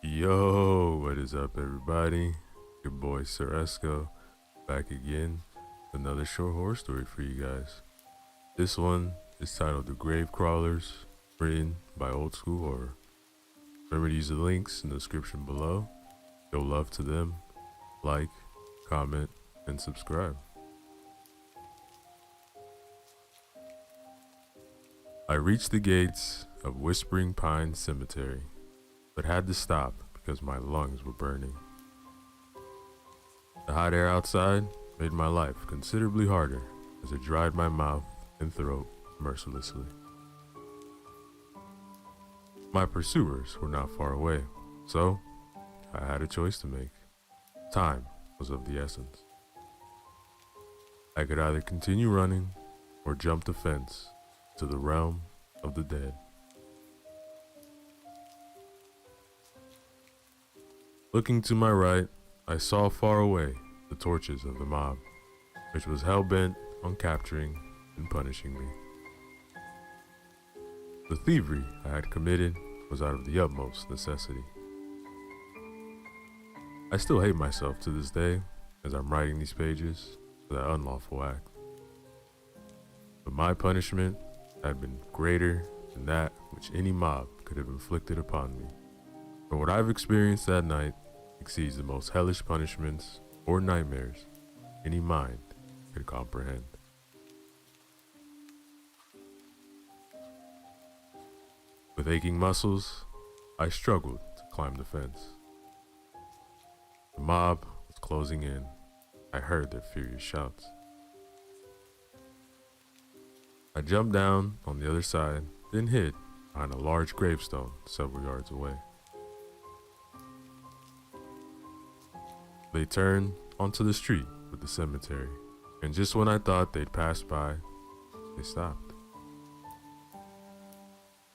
Yo, what is up, everybody? Your boy Sir Esco back again with another short horror story for you guys. This one is titled The Grave Crawlers, written by Old School Horror. Remember to use the links in the description below. Show love to them, like, comment, and subscribe. I reached the gates of Whispering Pine Cemetery, but had to stop because my lungs were burning. The hot air outside made my life considerably harder as it dried my mouth and throat mercilessly. My pursuers were not far away, so I had a choice to make. Time was of the essence. I could either continue running or jump the fence to the realm of the dead. Looking to my right, I saw far away the torches of the mob, which was hell-bent on capturing and punishing me. The thievery I had committed was out of the utmost necessity. I still hate myself to this day as I'm writing these pages for that unlawful act. But my punishment had been greater than that which any mob could have inflicted upon me. For what I've experienced that night exceeds the most hellish punishments or nightmares any mind could comprehend. With aching muscles, I struggled to climb the fence. The mob was closing in. I heard their furious shouts. I jumped down on the other side, then hid behind a large gravestone several yards away. They turned onto the street with the cemetery, and just when I thought they'd passed by, they stopped.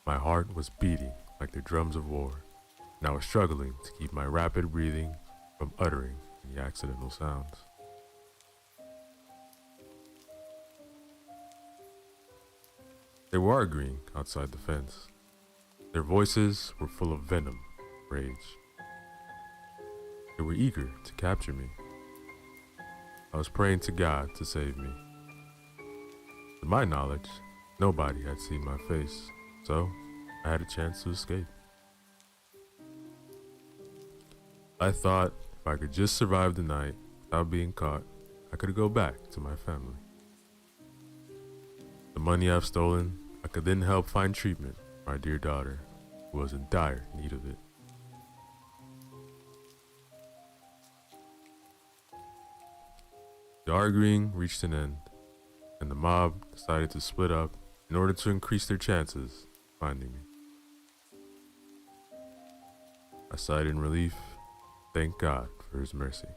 My heart was beating like the drums of war, and I was struggling to keep my rapid breathing from uttering any accidental sounds. They were arguing outside the fence. Their voices were full of venom, rage. They were eager to capture me. I was praying to God to save me. To my knowledge, nobody had seen my face, so I had a chance to escape. I thought if I could just survive the night without being caught, I could go back to my family. The money I've stolen, I could then help find treatment for my dear daughter, who was in dire need of it. The arguing reached an end, and the mob decided to split up in order to increase their chances of finding me. I sighed in relief, thank God for his mercy.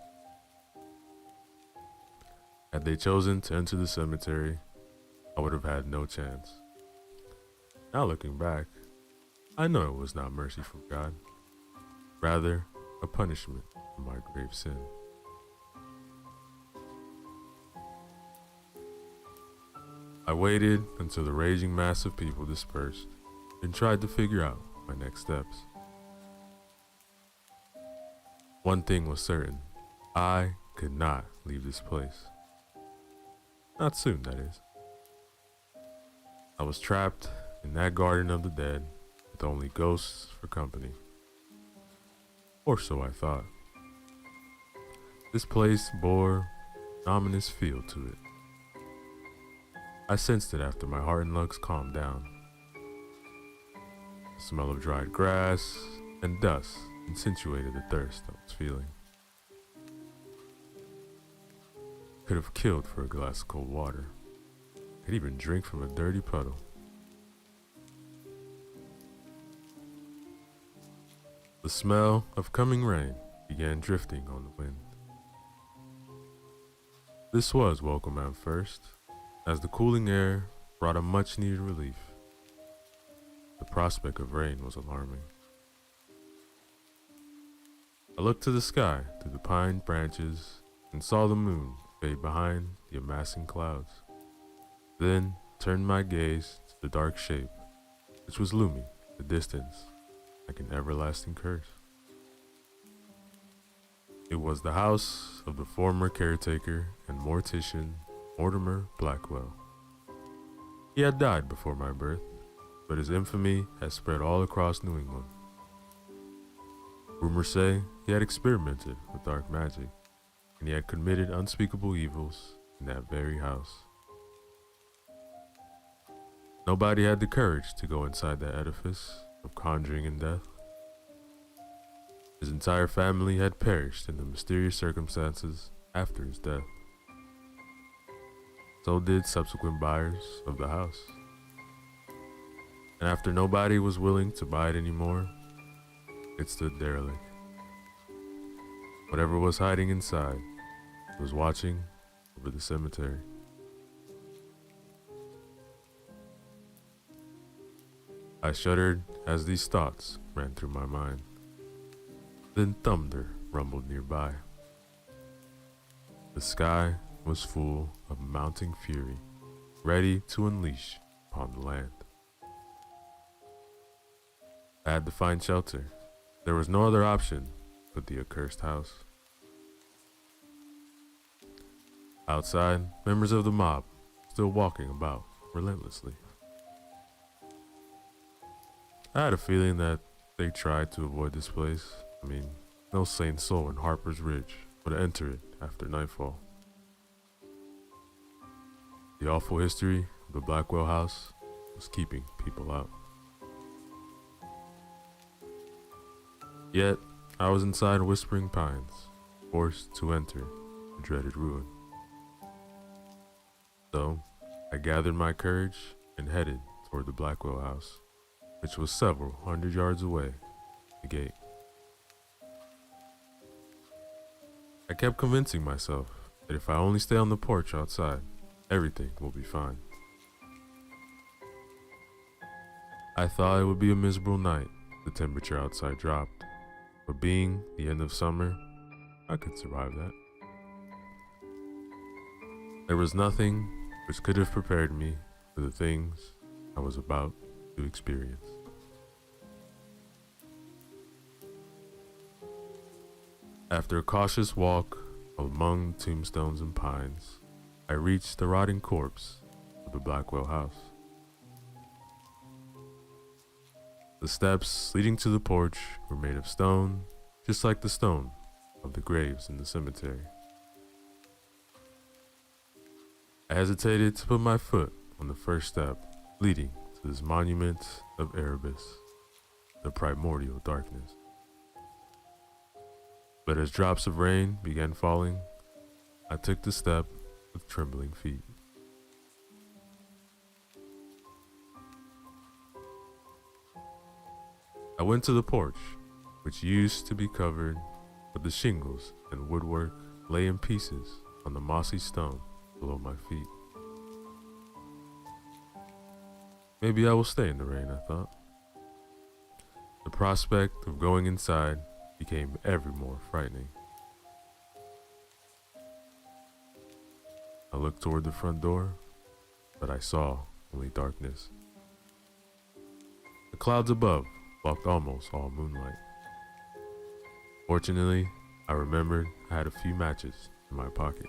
Had they chosen to enter the cemetery, I would have had no chance. Now looking back, I know it was not mercy from God, rather a punishment for my grave sin. I waited until the raging mass of people dispersed and tried to figure out my next steps. One thing was certain, I could not leave this place. Not soon, that is. I was trapped in that garden of the dead with only ghosts for company. Or so I thought. This place bore an ominous feel to it. I sensed it after my heart and lungs calmed down. The smell of dried grass and dust accentuated the thirst I was feeling. Could have killed for a glass of cold water. Could even drink from a dirty puddle. The smell of coming rain began drifting on the wind. This was welcome at first, as the cooling air brought a much-needed relief. The prospect of rain was alarming. I looked to the sky through the pine branches and saw the moon fade behind the amassing clouds, then turned my gaze to the dark shape which was looming in the distance like an everlasting curse. It was the house of the former caretaker and mortician Mortimer Blackwell. He had died before my birth, but his infamy has spread all across New England. Rumors say he had experimented with dark magic, and he had committed unspeakable evils in that very house. Nobody had the courage to go inside that edifice of conjuring and death. His entire family had perished in the mysterious circumstances after his death. So did subsequent buyers of the house. And after nobody was willing to buy it anymore, it stood derelict. Whatever was hiding inside was watching over the cemetery. I shuddered as these thoughts ran through my mind. Then thunder rumbled nearby. The sky was full of mounting fury, ready to unleash upon the land. I had to find shelter. There was no other option but the accursed house. Outside, members of the mob still walking about relentlessly. I had a feeling that they tried to avoid this place. I mean, no sane soul in Harper's Ridge would enter it after nightfall. The awful history of the Blackwell house was keeping people out. Yet, I was inside Whispering Pines, forced to enter the dreaded ruin. So, I gathered my courage and headed toward the Blackwell house, which was several hundred yards away, the gate. I kept convincing myself that if I only stay on the porch outside, everything will be fine. I thought it would be a miserable night. The temperature outside dropped, but being the end of summer, I could survive that. There was nothing which could have prepared me for the things I was about to experience. After a cautious walk among tombstones and pines, I reached the rotting corpse of the Blackwell house. The steps leading to the porch were made of stone, just like the stone of the graves in the cemetery. I hesitated to put my foot on the first step leading to this monument of Erebus, the primordial darkness. But as drops of rain began falling, I took the step with trembling feet. I went to the porch, which used to be covered, but the shingles and woodwork lay in pieces on the mossy stone below my feet. Maybe I will stay in the rain, I thought. The prospect of going inside became ever more frightening. I looked toward the front door, but I saw only darkness. The clouds above blocked almost all moonlight. Fortunately, I remembered I had a few matches in my pocket.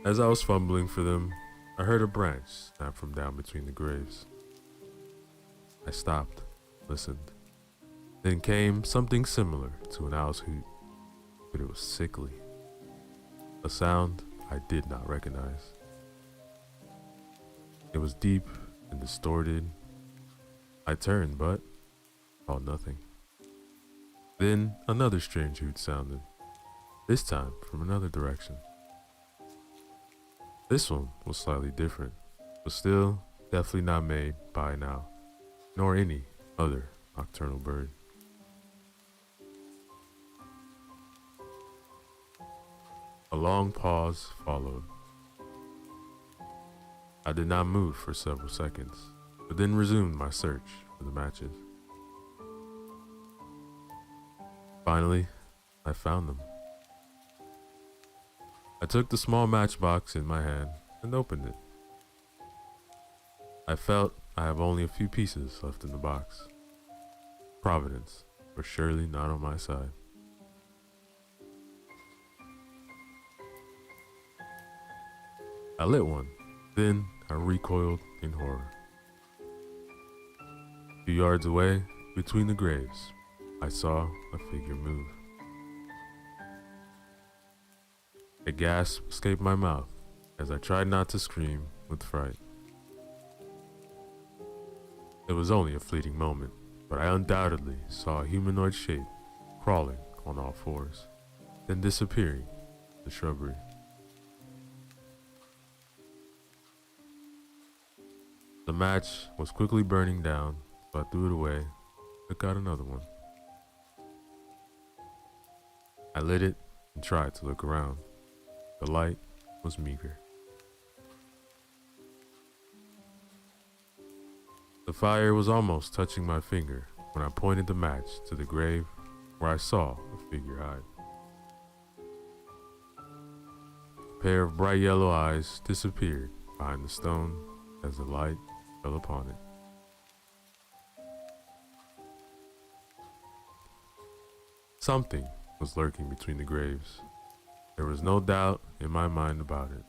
As I was fumbling for them, I heard a branch snap from down between the graves. I stopped, listened. Then came something similar to an owl's hoot, but it was sickly. A sound I did not recognize. It was deep and distorted. I turned, but saw nothing. Then another strange hoot sounded, this time from another direction. This one was slightly different, but still definitely not made by an owl, nor any other nocturnal bird. A long pause followed. I did not move for several seconds, but then resumed my search for the matches. Finally, I found them. I took the small matchbox in my hand and opened it. I felt I have only a few pieces left in the box. Providence was surely not on my side. I lit one, then I recoiled in horror. A few yards away, between the graves, I saw a figure move. A gasp escaped my mouth as I tried not to scream with fright. It was only a fleeting moment, but I undoubtedly saw a humanoid shape crawling on all fours, then disappearing in the shrubbery. The match was quickly burning down, so I threw it away, took out another one. I lit it and tried to look around. The light was meager. The fire was almost touching my finger when I pointed the match to the grave where I saw a figure hide. A pair of bright yellow eyes disappeared behind the stone as the light fell upon it. Something was lurking between the graves. There was no doubt in my mind about it.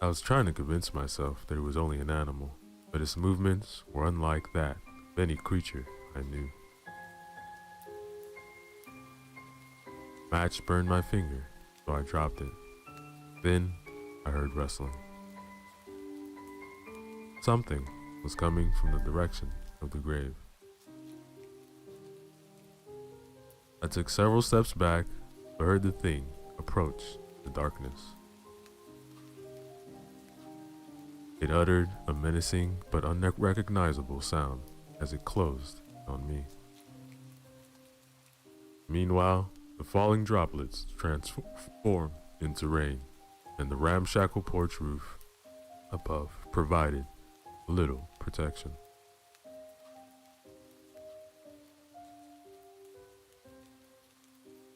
I was trying to convince myself that it was only an animal, but its movements were unlike that of any creature I knew. Match burned my finger, so I dropped it. Then I heard rustling. Something was coming from the direction of the grave. I took several steps back, but heard the thing approach the darkness. It uttered a menacing but unrecognizable sound as it closed on me. Meanwhile, the falling droplets transformed into rain, and the ramshackle porch roof above provided little protection.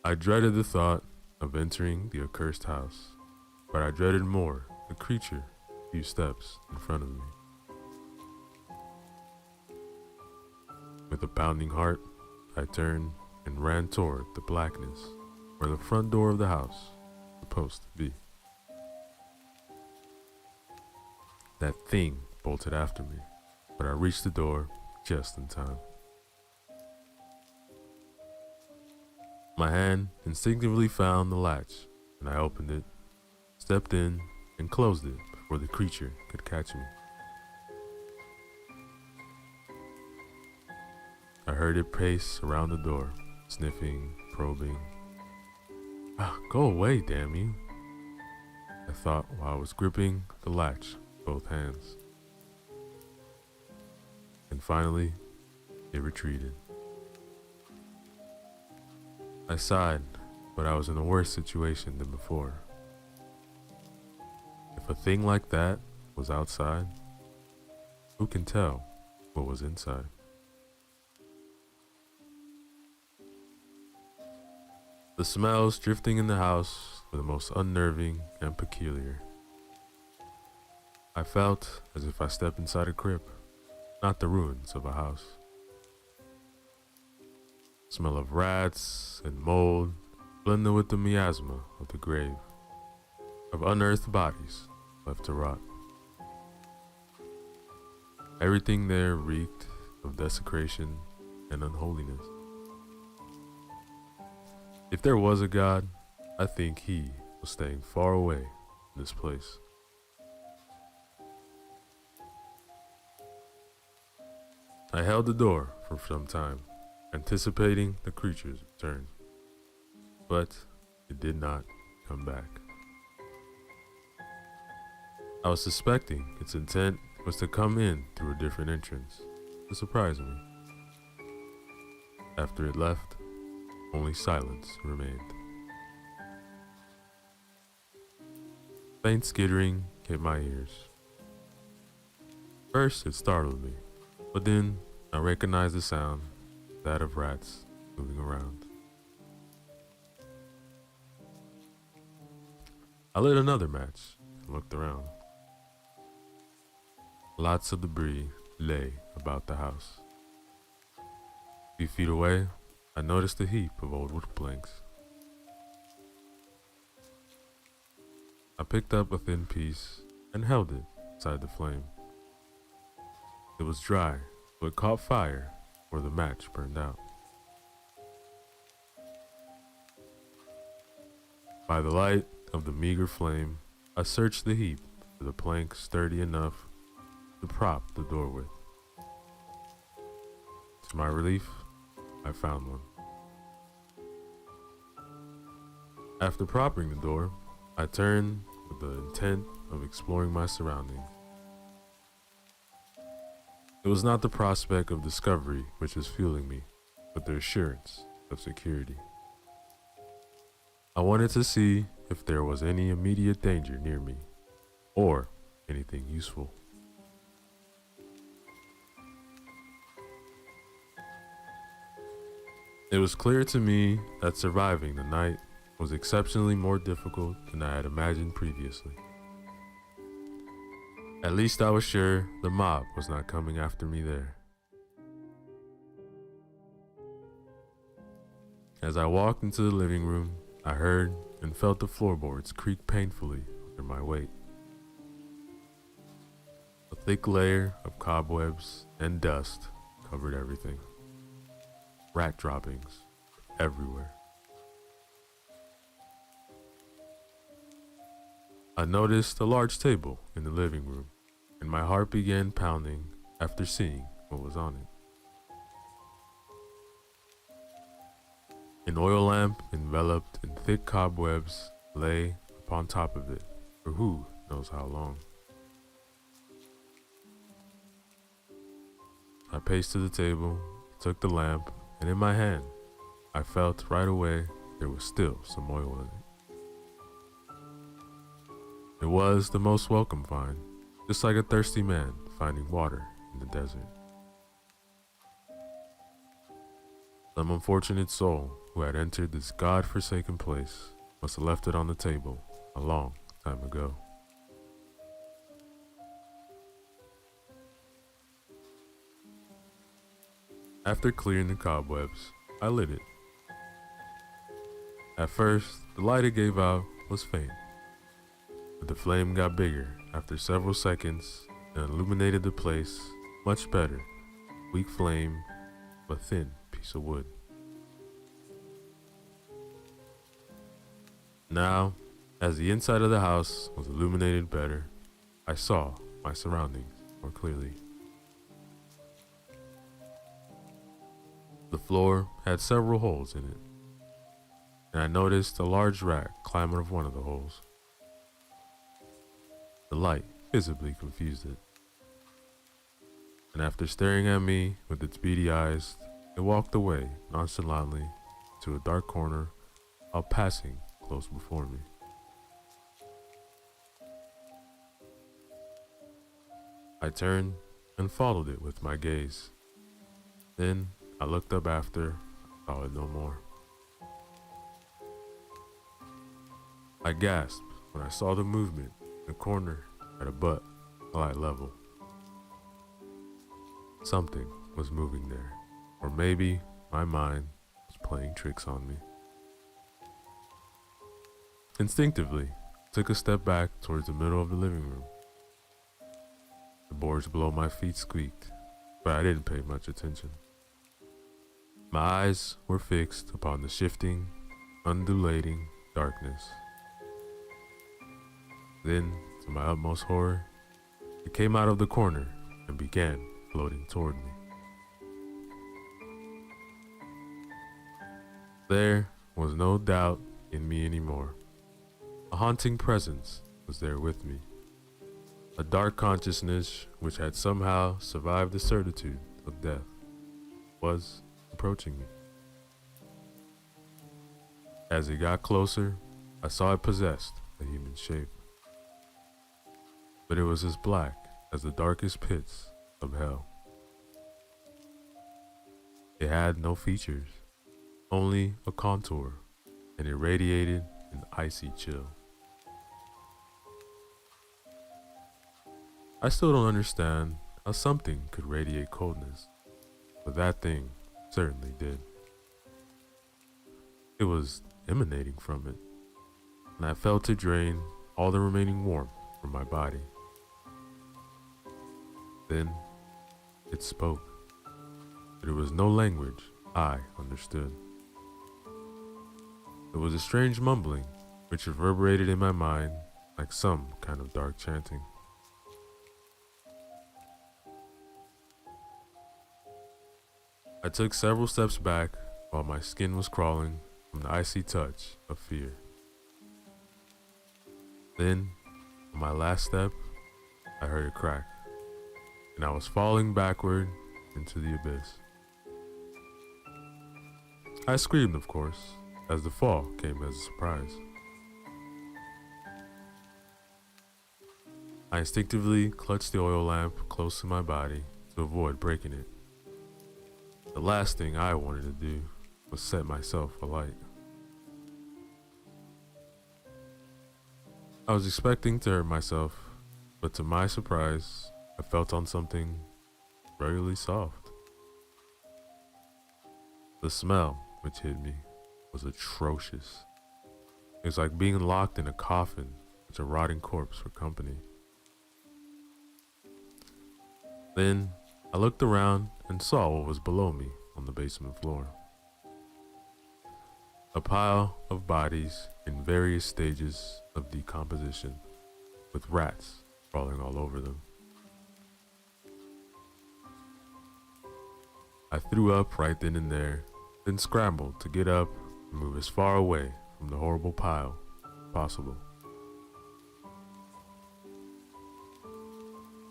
I dreaded the thought of entering the accursed house, but I dreaded more the creature a few steps in front of me. With a pounding heart, I turned and ran toward the blackness where the front door of the house was supposed to be. That thing bolted after me, but I reached the door just in time. My hand instinctively found the latch, and I opened it, stepped in, and closed it before the creature could catch me. I heard it pace around the door, sniffing, probing. Go away, damn you, I thought while I was gripping the latch with both hands. And finally, it retreated. I sighed, but I was in a worse situation than before. If a thing like that was outside, who can tell what was inside? The smells drifting in the house were the most unnerving and peculiar. I felt as if I stepped inside a crypt, not the ruins of a house. Smell of rats and mold blended with the miasma of the grave, of unearthed bodies left to rot. Everything there reeked of desecration and unholiness. If there was a God, I think he was staying far away from this place. I held the door for some time, anticipating the creature's return, but it did not come back. I was suspecting its intent was to come in through a different entrance to surprise me. After it left, only silence remained. Faint skittering hit my ears. First, it startled me, but then I recognized the sound, that of rats moving around. I lit another match and looked around. Lots of debris lay about the house. A few feet away, I noticed a heap of old wood planks. I picked up a thin piece and held it beside the flame. It was dry, but caught fire where the match burned out. By the light of the meager flame, I searched the heap for the plank sturdy enough to prop the door with. To my relief, I found one. After propping the door, I turned with the intent of exploring my surroundings. It was not the prospect of discovery which was fueling me, but the assurance of security. I wanted to see if there was any immediate danger near me, or anything useful. It was clear to me that surviving the night was exceptionally more difficult than I had imagined previously. At least I was sure the mob was not coming after me there. As I walked into the living room, I heard and felt the floorboards creak painfully under my weight. A thick layer of cobwebs and dust covered everything. Rat droppings everywhere. I noticed a large table in the living room, and my heart began pounding after seeing what was on it. An oil lamp enveloped in thick cobwebs lay upon top of it for who knows how long. I paced to the table, took the lamp, and in my hand, I felt right away there was still some oil in it. It was the most welcome find, just like a thirsty man finding water in the desert. Some unfortunate soul who had entered this God-forsaken place must have left it on the table a long time ago. After clearing the cobwebs, I lit it. At first, the light it gave out was faint, but the flame got bigger after several seconds and illuminated the place much better. Weak flame, but thin piece of wood. Now, as the inside of the house was illuminated better, I saw my surroundings more clearly. The floor had several holes in it, and I noticed a large rat climb out of one of the holes. The light visibly confused it, and after staring at me with its beady eyes, it walked away nonchalantly to a dark corner while passing close before me. I turned and followed it with my gaze. Then I looked up after I saw it no more. I gasped when I saw the movement in the corner at a butt eye level. Something was moving there, or maybe my mind was playing tricks on me. Instinctively, I took a step back towards the middle of the living room. The boards below my feet squeaked, but I didn't pay much attention. My eyes were fixed upon the shifting, undulating darkness. Then, to my utmost horror, it came out of the corner and began floating toward me. There was no doubt in me anymore. A haunting presence was there with me. A dark consciousness which had somehow survived the certitude of death was approaching me. As it got closer, I saw it possessed a human shape. But it was as black as the darkest pits of hell. It had no features, only a contour, and it radiated an icy chill. I still don't understand how something could radiate coldness, but that thing certainly did. It was emanating from it, and I felt it drain all the remaining warmth from my body. Then it spoke, but it was no language I understood. It was a strange mumbling which reverberated in my mind like some kind of dark chanting. I took several steps back while my skin was crawling from the icy touch of fear. Then, on my last step, I heard a crack, and I was falling backward into the abyss. I screamed, of course, as the fall came as a surprise. I instinctively clutched the oil lamp close to my body to avoid breaking it. The last thing I wanted to do was set myself alight. I was expecting to hurt myself, but to my surprise, I felt on something regularly soft. The smell which hit me was atrocious. It was like being locked in a coffin with a rotting corpse for company. Then I looked around and saw what was below me on the basement floor. A pile of bodies in various stages of decomposition, with rats crawling all over them. I threw up right then and there, then scrambled to get up and move as far away from the horrible pile as possible.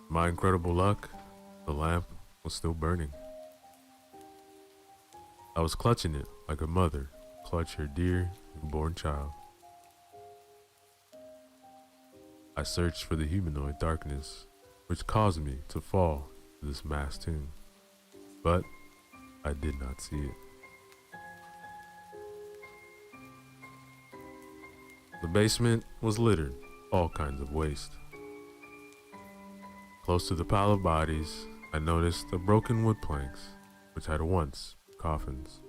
My incredible luck, the lamp was still burning. I was clutching it like a mother clutch her dear newborn child. I searched for the humanoid darkness which caused me to fall to this mass tomb, but I did not see it. The basement was littered with all kinds of waste. Close to the pile of bodies, I noticed the broken wood planks which had once been coffins.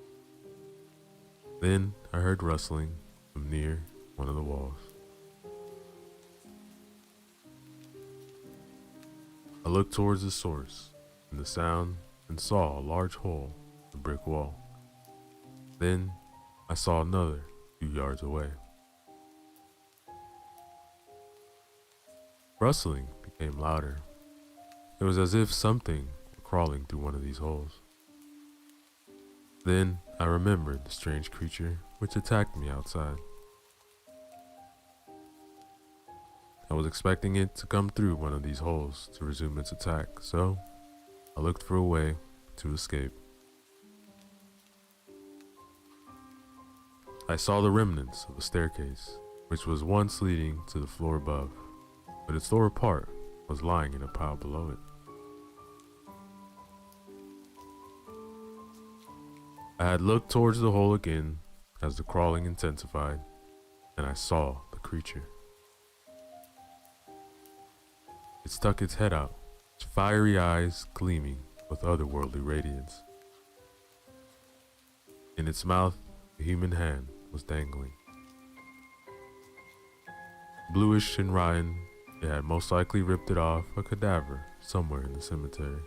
Then I heard rustling from near one of the walls. I looked towards the source in the sound and saw a large hole in the brick wall. Then I saw another few yards away. Rustling became louder. It was as if something were crawling through one of these holes. Then I remembered the strange creature which attacked me outside. I was expecting it to come through one of these holes to resume its attack, so I looked for a way to escape. I saw the remnants of a staircase, which was once leading to the floor above, but its lower part was lying in a pile below it. I had looked towards the hole again as the crawling intensified, and I saw the creature. It stuck its head out, its fiery eyes gleaming with otherworldly radiance. In its mouth, a human hand was dangling. Bluish and rotten, it had most likely ripped it off a cadaver somewhere in the cemetery.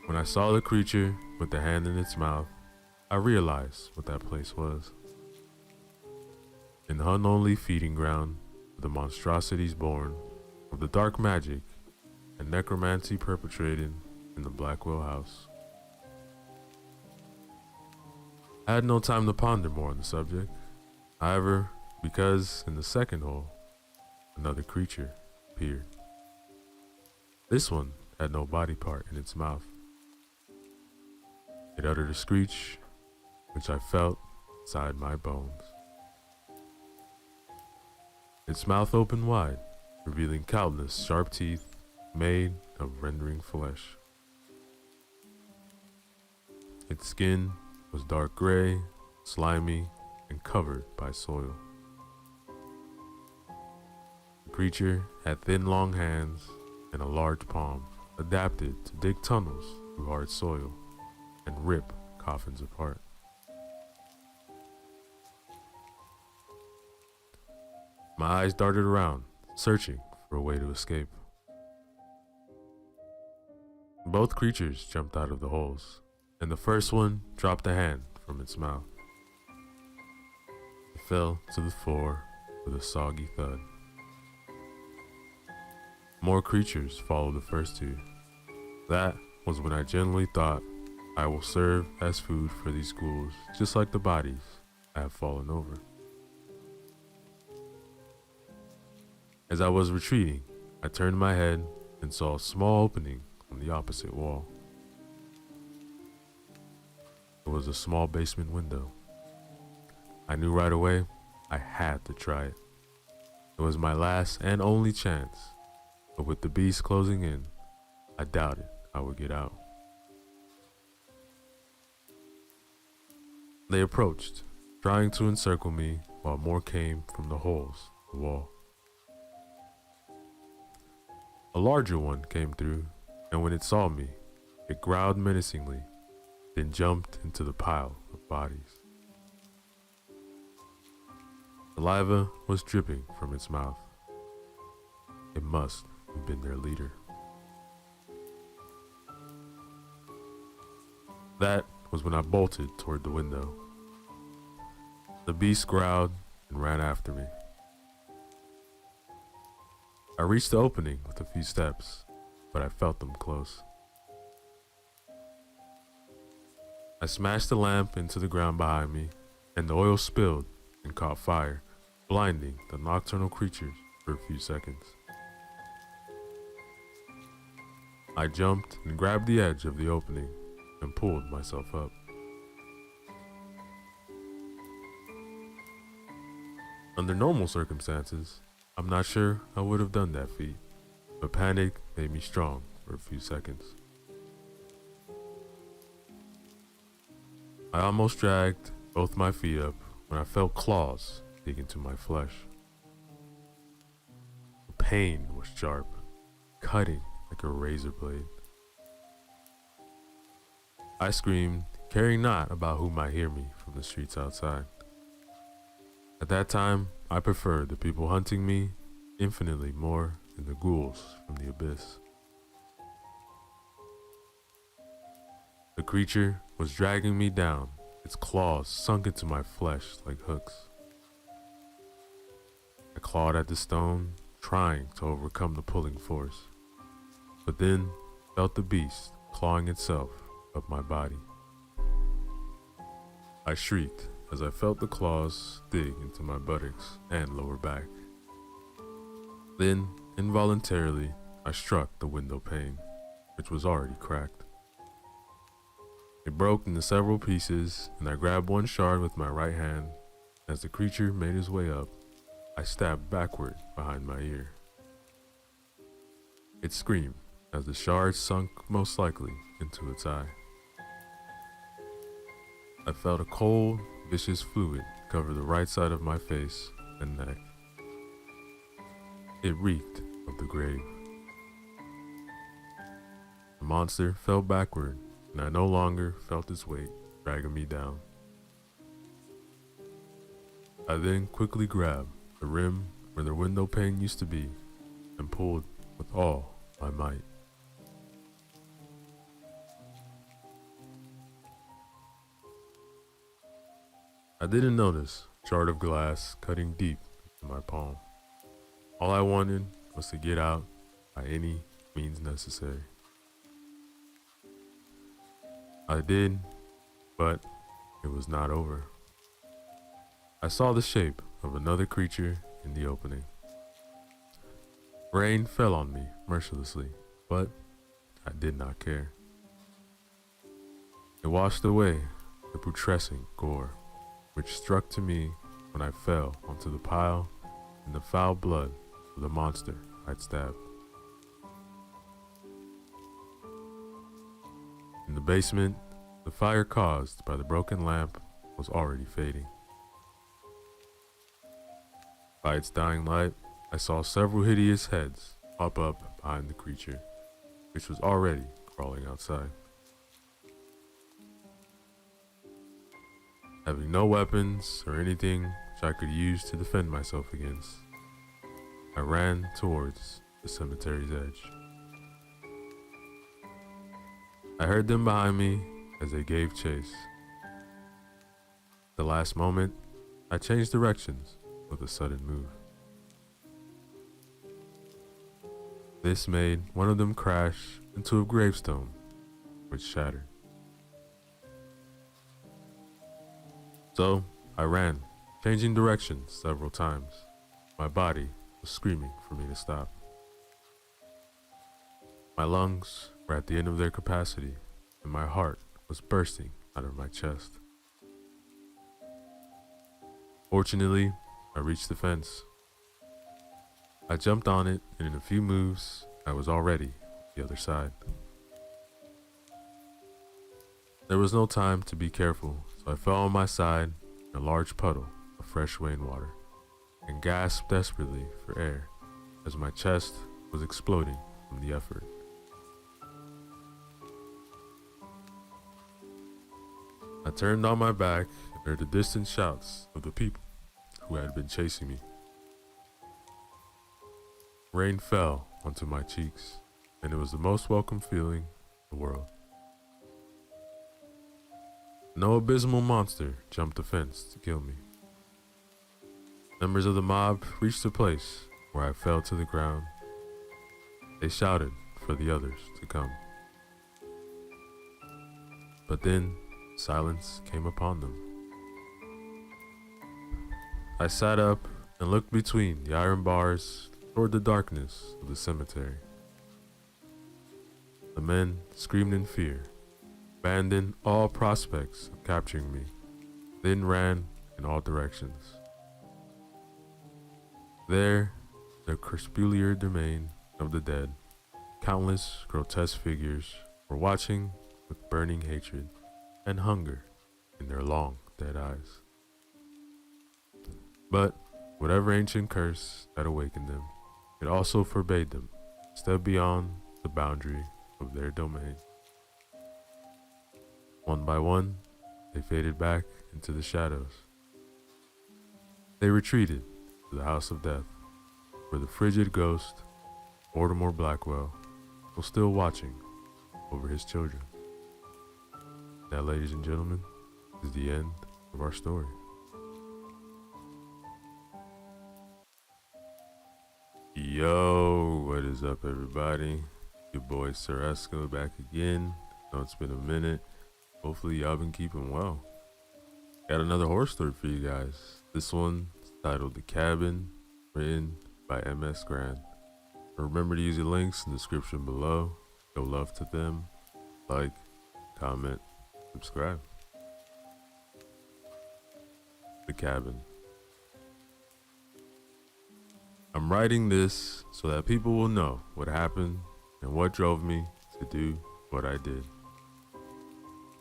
When I saw the creature with the hand in its mouth, I realized what that place was. An unholy feeding ground of the monstrosities born of the dark magic and necromancy perpetrated in the Blackwell house. I had no time to ponder more on the subject, however, because in the second hole, another creature appeared. This one had no body part in its mouth. It uttered a screech, which I felt inside my bones. Its mouth opened wide, revealing countless sharp teeth made of rending flesh. Its skin was dark gray, slimy, and covered by soil. The creature had thin, long hands and a large palm adapted to dig tunnels through hard soil and rip coffins apart. My eyes darted around, searching for a way to escape. Both creatures jumped out of the holes, and the first one dropped a hand from its mouth. It fell to the floor with a soggy thud. More creatures followed the first two. That was when I genuinely thought, I will serve as food for these ghouls, just like the bodies I have fallen over. As I was retreating, I turned my head and saw a small opening on the opposite wall. It was a small basement window. I knew right away I had to try it. It was my last and only chance, but with the beast closing in, I doubted I would get out. They approached, trying to encircle me while more came from the holes in the wall. A larger one came through, and when it saw me, it growled menacingly, then jumped into the pile of bodies. Saliva was dripping from its mouth. It must have been their leader. That was when I bolted toward the window. The beast growled and ran after me. I reached the opening with a few steps, but I felt them close. I smashed the lamp into the ground behind me, and the oil spilled and caught fire, blinding the nocturnal creatures for a few seconds. I jumped and grabbed the edge of the opening and pulled myself up. Under normal circumstances, I'm not sure I would have done that feat, but panic made me strong for a few seconds. I almost dragged both my feet up when I felt claws dig into my flesh. The pain was sharp, cutting like a razor blade. I screamed, caring not about who might hear me from the streets outside. At that time, I preferred the people hunting me infinitely more than the ghouls from the abyss. The creature was dragging me down, its claws sunk into my flesh like hooks. I clawed at the stone, trying to overcome the pulling force, but then felt the beast clawing itself up my body. I shrieked as I felt the claws dig into my buttocks and lower back. Then, involuntarily, I struck the window pane, which was already cracked. It broke into several pieces, and I grabbed one shard with my right hand. As the creature made his way up, I stabbed backward behind my ear. It screamed as the shard sunk most likely into its eye. I felt a cold, vicious fluid cover the right side of my face and neck. It reeked of the grave. The monster fell backward, and I no longer felt its weight dragging me down. I then quickly grabbed the rim where the window pane used to be and pulled with all my might. I didn't notice a shard of glass cutting deep into my palm. All I wanted was to get out by any means necessary. I did, but it was not over. I saw the shape of another creature in the opening. Rain fell on me mercilessly, but I did not care. It washed away the putrescent gore, which struck to me when I fell onto the pile in the foul blood of the monster I'd stabbed. In the basement, the fire caused by the broken lamp was already fading. By its dying light, I saw several hideous heads pop up behind the creature. which was already crawling outside. Having no weapons or anything which I could use to defend myself against, I ran towards the cemetery's edge. I heard them behind me as they gave chase. At the last moment, I changed directions with a sudden move. This made one of them crash into a gravestone, which shattered. So I ran, changing directions several times. My body was screaming for me to stop. My lungs were at the end of their capacity, and my heart was bursting out of my chest. Fortunately, I reached the fence. I jumped on it, and in a few moves, I was already on the other side. There was no time to be careful, so I fell on my side in a large puddle of fresh rainwater and gasped desperately for air as my chest was exploding from the effort. I turned on my back and heard the distant shouts of the people who had been chasing me. Rain fell onto my cheeks, and it was the most welcome feeling in the world. No abysmal monster jumped the fence to kill me. Members of the mob reached the place where I fell to the ground. They shouted for the others to come. But then silence came upon them. I sat up and looked between the iron bars toward the darkness of the cemetery. The men screamed in fear, abandoned all prospects of capturing me, then ran in all directions. There, the crepuscular domain of the dead, countless grotesque figures were watching with burning hatred and hunger in their long dead eyes. But whatever ancient curse that awakened them, it also forbade them to step beyond the boundary of their domain. One by one, they faded back into the shadows. They retreated to the house of death, where the frigid ghost, Mortimer Blackwell, was still watching over his children. That, ladies and gentlemen, is the end of our story. Yo, what is up, everybody? Your boy Sir Esco back again. I know it's been a minute. Hopefully y'all been keeping well. Got another horror story for you guys. This one is titled The Cabin, written by MS Grant. Remember to use the links in the description below. Show love to them. Like, comment, subscribe. The Cabin. I'm writing this so that people will know what happened and what drove me to do what I did.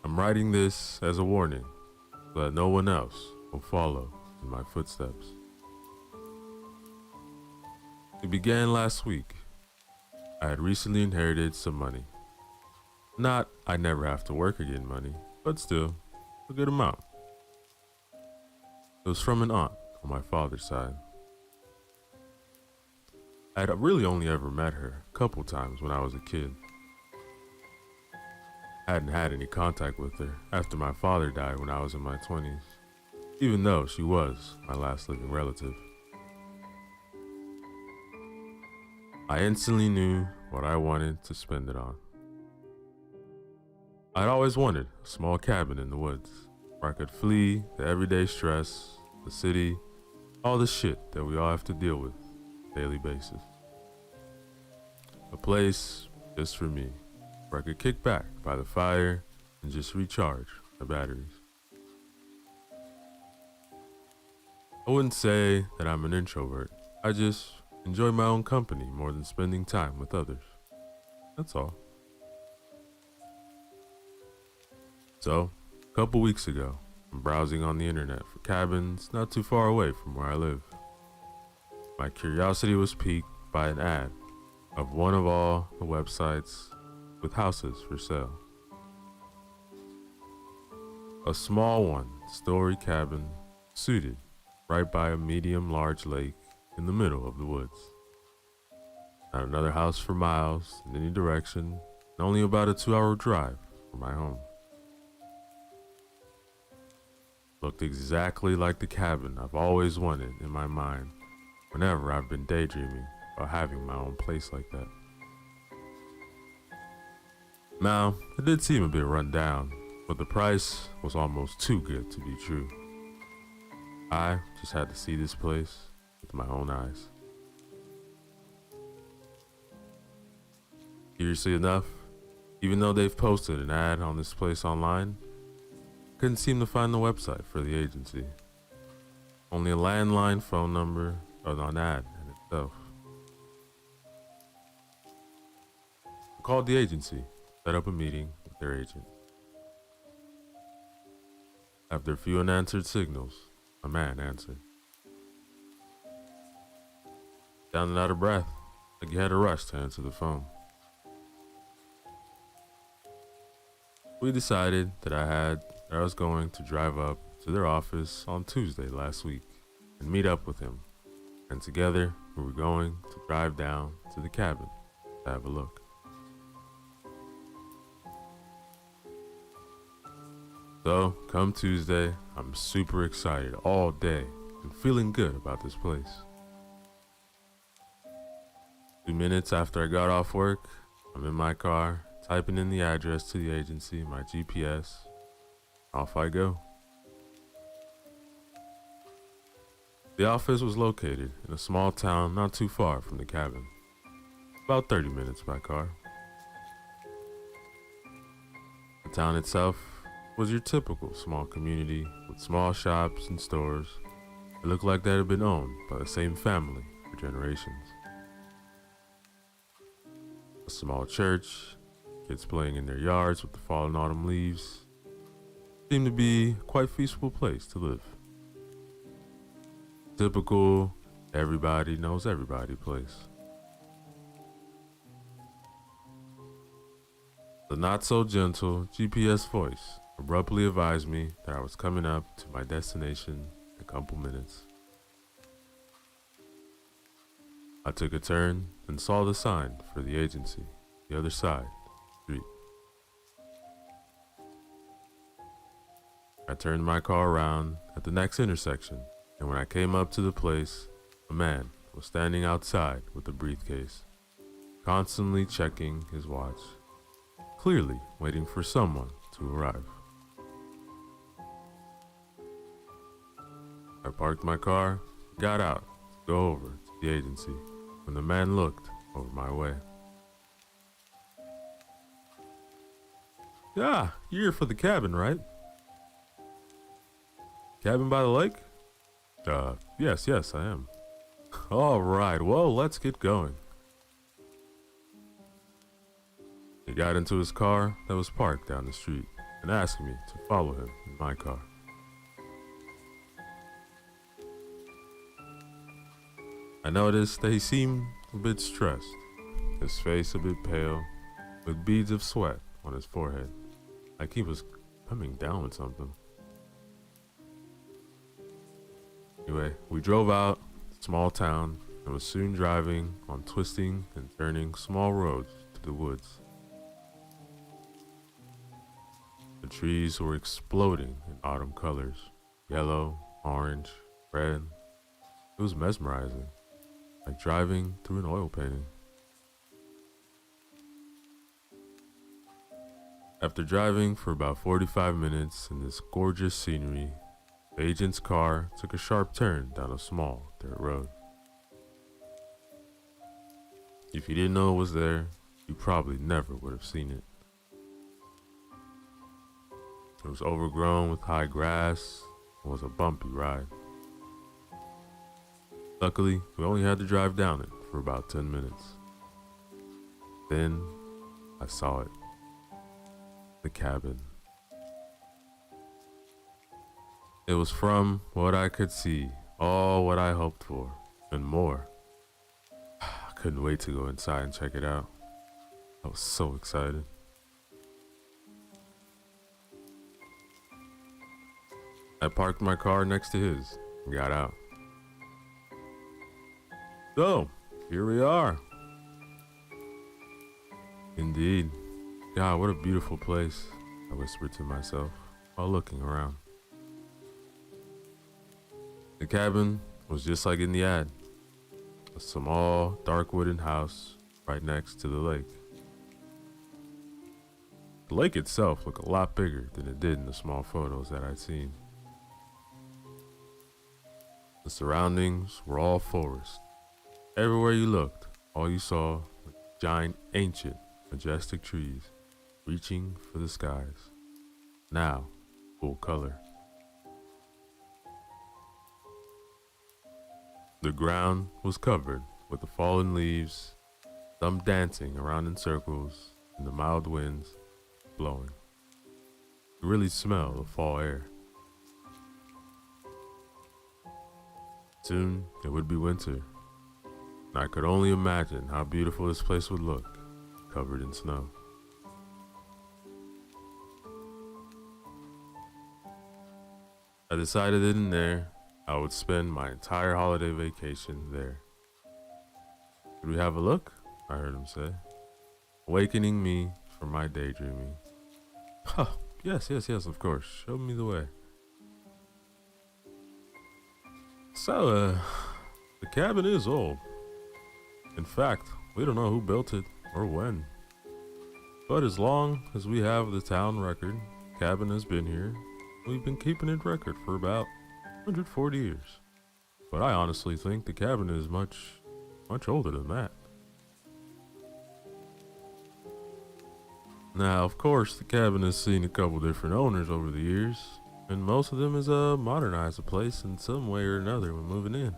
I'm writing this as a warning so that no one else will follow in my footsteps. It began last week. I had recently inherited some money. Not I never have to work again money, but still a good amount. It was from an aunt on my father's side. I had really only ever met her a couple times when I was a kid. I hadn't had any contact with her after my father died when I was in my 20s, even though she was my last living relative. I instantly knew what I wanted to spend it on. I'd always wanted a small cabin in the woods where I could flee the everyday stress, the city, all the shit that we all have to deal with on a daily basis. A place just for me, where I could kick back by the fire and just recharge my batteries. I wouldn't say that I'm an introvert. I just enjoy my own company more than spending time with others. That's all. So, a couple weeks ago, I'm browsing on the internet for cabins not too far away from where I live. My curiosity was piqued by an ad of one of all the websites with houses for sale. A small one-story cabin suited right by a medium-large lake in the middle of the woods. Not another house for miles in any direction, and only about a 2-hour drive from my home. Looked exactly like the cabin I've always wanted in my mind whenever I've been daydreaming about having my own place like that. Now, it did seem a bit run down, but the price was almost too good to be true. I just had to see this place with my own eyes. Curiously enough, even though they've posted an ad on this place online, couldn't seem to find the website for the agency. Only a landline phone number or an ad in itself. I called the agency, set up a meeting with their agent. After a few unanswered signals, a man answered. Sounded out of breath, like he had a rush to answer the phone. We decided that I was going to drive up to their office on Tuesday last week and meet up with him. And together we were going to drive down to the cabin to have a look. So, come Tuesday, I'm super excited all day and feeling good about this place. 2 minutes after I got off work, I'm in my car, typing in the address to the agency, my GPS. Off I go. The office was located in a small town not too far from the cabin. About 30 minutes by car. The town itself was your typical small community with small shops and stores that looked like they had been owned by the same family for generations. A small church, kids playing in their yards with the fallen autumn leaves. Seemed to be quite a peaceful place to live. Typical, everybody knows everybody place. The not so gentle GPS voice abruptly advised me that I was coming up to my destination in a couple minutes. I took a turn and saw the sign for the agency, the other side of the street. I turned my car around at the next intersection, and when I came up to the place, a man was standing outside with a briefcase, constantly checking his watch, clearly waiting for someone to arrive. I parked my car, got out to go over to the agency when the man looked over my way. "Yeah, you're here for the cabin, right? Cabin by the lake?" Yes, I am." "All right, well, let's get going." He got into his car that was parked down the street and asked me to follow him in my car. I noticed that he seemed a bit stressed, his face a bit pale, with beads of sweat on his forehead, like he was coming down with something. Anyway, we drove out the small town and was soon driving on twisting and turning small roads to the woods. The trees were exploding in autumn colors, yellow, orange, red. It was mesmerizing, like driving through an oil painting. After driving for about 45 minutes in this gorgeous scenery, the agent's car took a sharp turn down a small dirt road. If you didn't know it was there, you probably never would have seen it. It was overgrown with high grass and was a bumpy ride. Luckily, we only had to drive down it for about 10 minutes. Then I saw it. The cabin. It was, from what I could see, all what I hoped for and more. I couldn't wait to go inside and check it out. I was so excited. I parked my car next to his and got out. So, here we are. Indeed. God, what a beautiful place, I whispered to myself while looking around. The cabin was just like in the ad, a small, dark wooden house right next to the lake. The lake itself looked a lot bigger than it did in the small photos that I'd seen. The surroundings were all forest. Everywhere you looked, all you saw were giant, ancient, majestic trees reaching for the skies, now full color. The ground was covered with the fallen leaves, some dancing around in circles, and the mild winds blowing. You could really smell the fall air. Soon it would be winter, and I could only imagine how beautiful this place would look, covered in snow. I decided then and there I would spend my entire holiday vacation there. Could we have a look? I heard him say, awakening me from my daydreaming. Oh, yes, of course. Show me the way. So, the cabin is old. In fact, we don't know who built it or when. But as long as we have the town record, cabin has been here. We've been keeping it record for about 140 years. But I honestly think the cabin is much older than that. Now, of course, the cabin has seen a couple different owners over the years, and most of them has modernized the place in some way or another when moving in.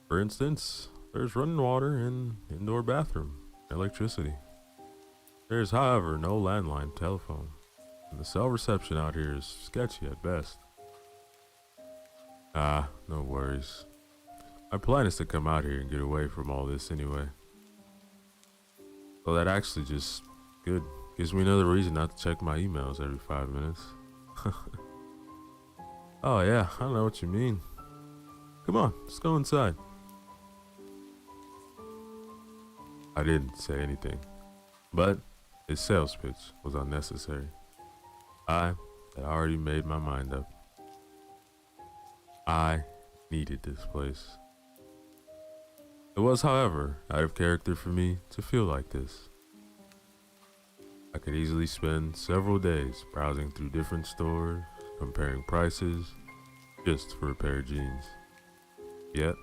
For instance, there's running water and indoor bathroom, electricity. There's, however, no landline telephone, and the cell reception out here is sketchy at best. No worries. My plan is to come out here and get away from all this anyway. So that actually just good. Gives me another reason not to check my emails every 5 minutes. Oh yeah, I know what you mean. Come on, let's go inside. I didn't say anything, but his sales pitch was unnecessary. I had already made my mind up. I needed this place. It was, however, out of character for me to feel like this. I could easily spend several days browsing through different stores, comparing prices, just for a pair of jeans. Yet,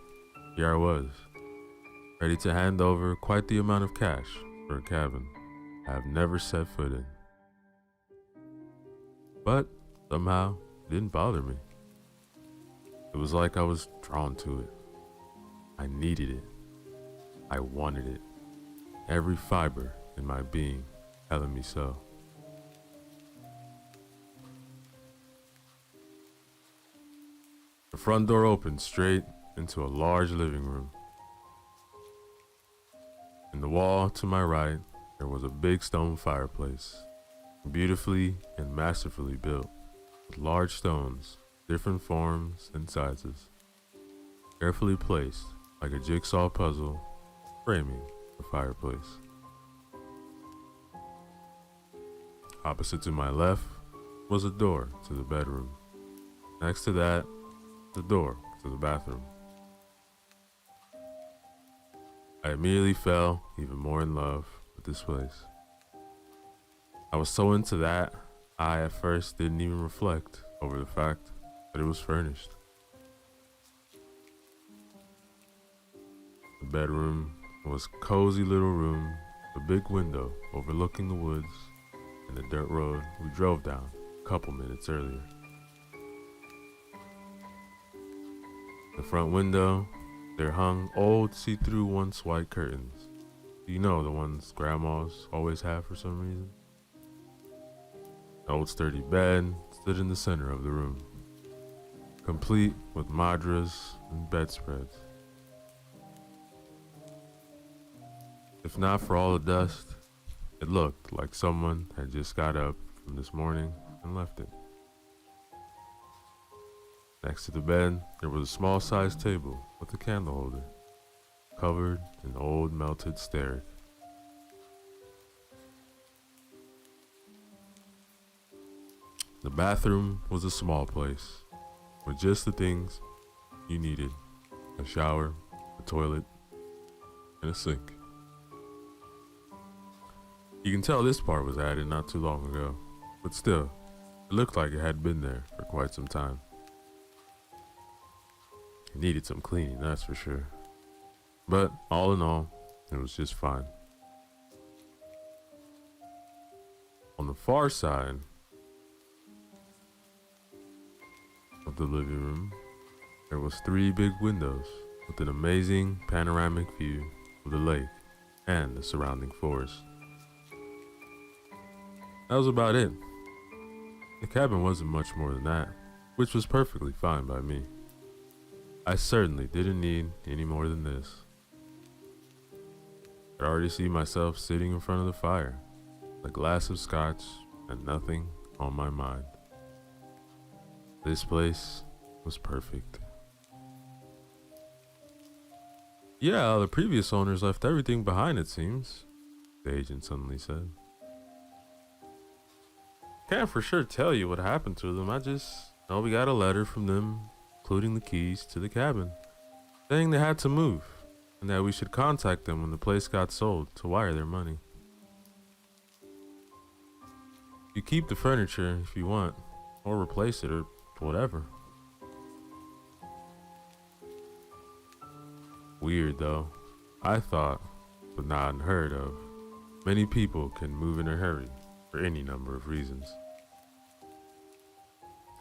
here I was, ready to hand over quite the amount of cash for a cabin I have never set foot in. But somehow, it didn't bother me. It was like I was drawn to it. I needed it. I wanted it. Every fiber in my being telling me so. The front door opened straight into a large living room. In the wall to my right, there was a big stone fireplace, beautifully and masterfully built, with large stones, different forms and sizes, carefully placed like a jigsaw puzzle, framing the fireplace. Opposite to my left was a door to the bedroom. Next to that, the door to the bathroom. I immediately fell even more in love with this place. I was so into that, I at first didn't even reflect over the fact that it was furnished. The bedroom was a cozy little room, a big window overlooking the woods and the dirt road we drove down a couple minutes earlier. The front window, there hung old see-through once white curtains. You know, the ones grandmas always have for some reason. An old sturdy bed stood in the center of the room, complete with madras and bedspreads. If not for all the dust, it looked like someone had just got up from this morning and left it. Next to the bed, there was a small-sized table with a candle holder, covered in old melted stearate. The bathroom was a small place, with just the things you needed: a shower, a toilet, and a sink. You can tell this part was added not too long ago, but still, it looked like it had been there for quite some time. It needed some cleaning, that's for sure. But all in all, it was just fine. On the far side of the living room, there was 3 big windows with an amazing panoramic view of the lake and the surrounding forest. That was about it. The cabin wasn't much more than that, which was perfectly fine by me. I certainly didn't need any more than this. I could already see myself sitting in front of the fire, a glass of scotch, and nothing on my mind. This place was perfect. Yeah, the previous owners left everything behind, it seems, the agent suddenly said. Can't for sure tell you what happened to them. I just know we got a letter from them, including the keys to the cabin, saying they had to move and that we should contact them when the place got sold to wire their money. You keep the furniture if you want, or replace it, or whatever. Weird though. I thought, but not unheard of, many people can move in a hurry for any number of reasons.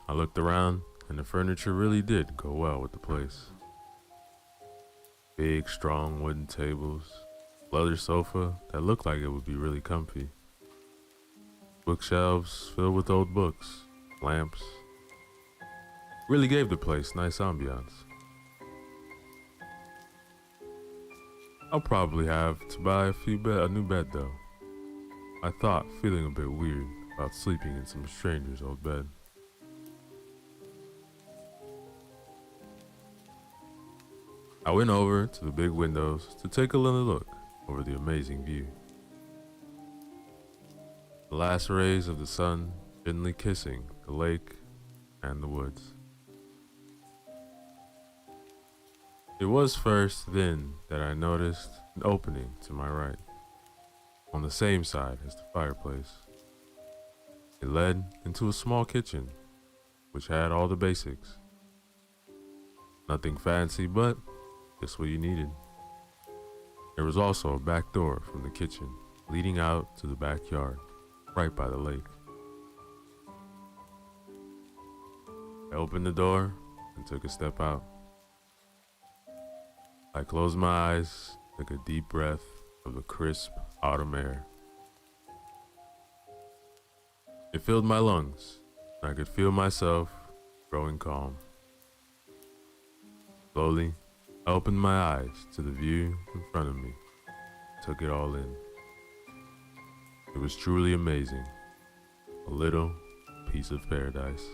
I looked around, and the furniture really did go well with the place. Big, strong wooden tables, leather sofa that looked like it would be really comfy, bookshelves filled with old books, lamps. Really gave the place nice ambiance. I'll probably have to buy a new bed though. I thought, feeling a bit weird about sleeping in some stranger's old bed. I went over to the big windows to take a little look over the amazing view. The last rays of the sun gently kissing the lake and the woods. It was first then that I noticed an opening to my right, on the same side as the fireplace. It led into a small kitchen, which had all the basics. Nothing fancy, but just what you needed. There was also a back door from the kitchen leading out to the backyard, right by the lake. I opened the door and took a step out. I closed my eyes, took a deep breath of the crisp autumn air. It filled my lungs, and I could feel myself growing calm. Slowly, I opened my eyes to the view in front of me, took it all in. It was truly amazing, a little piece of paradise.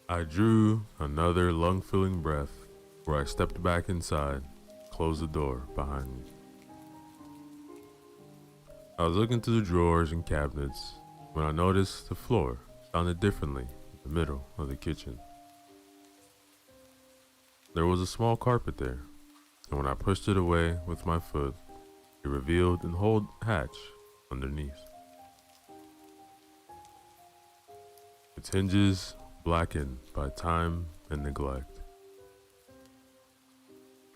I drew another lung-filling breath where I stepped back inside, closed the door behind me. I was looking through the drawers and cabinets when I noticed the floor sounded differently in the middle of the kitchen. There was a small carpet there, and when I pushed it away with my foot, it revealed an old hatch underneath. Its hinges blackened by time and neglect.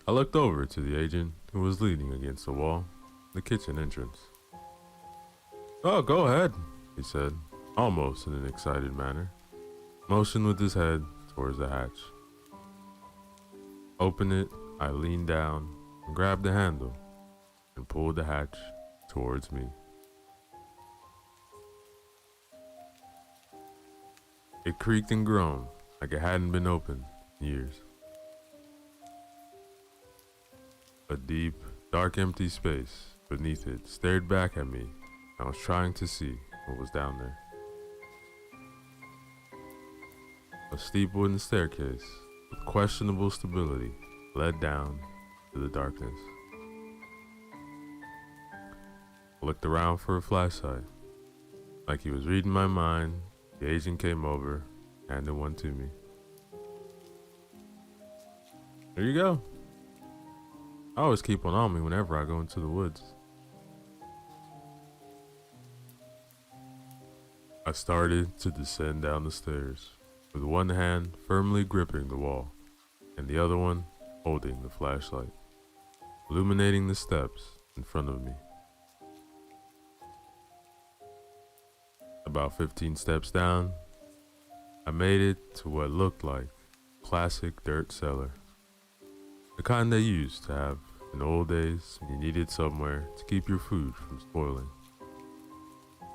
I looked over to the agent who was leaning against the wall, the kitchen entrance. "Oh, go ahead," he said, almost in an excited manner, motioned with his head towards the hatch. Open it, I leaned down and grabbed the handle and pulled the hatch towards me. It creaked and groaned like it hadn't been opened in years. A deep, dark, empty space beneath it stared back at me. I was trying to see what was down there. A steep wooden staircase with questionable stability led down to the darkness. I looked around for a flashlight. Like he was reading my mind, the agent came over, handed one to me. There you go. I always keep one on me whenever I go into the woods. I started to descend down the stairs, with one hand firmly gripping the wall, and the other one holding the flashlight, illuminating the steps in front of me. About 15 steps down, I made it to what looked like a classic dirt cellar. The kind they used to have in old days when you needed somewhere to keep your food from spoiling.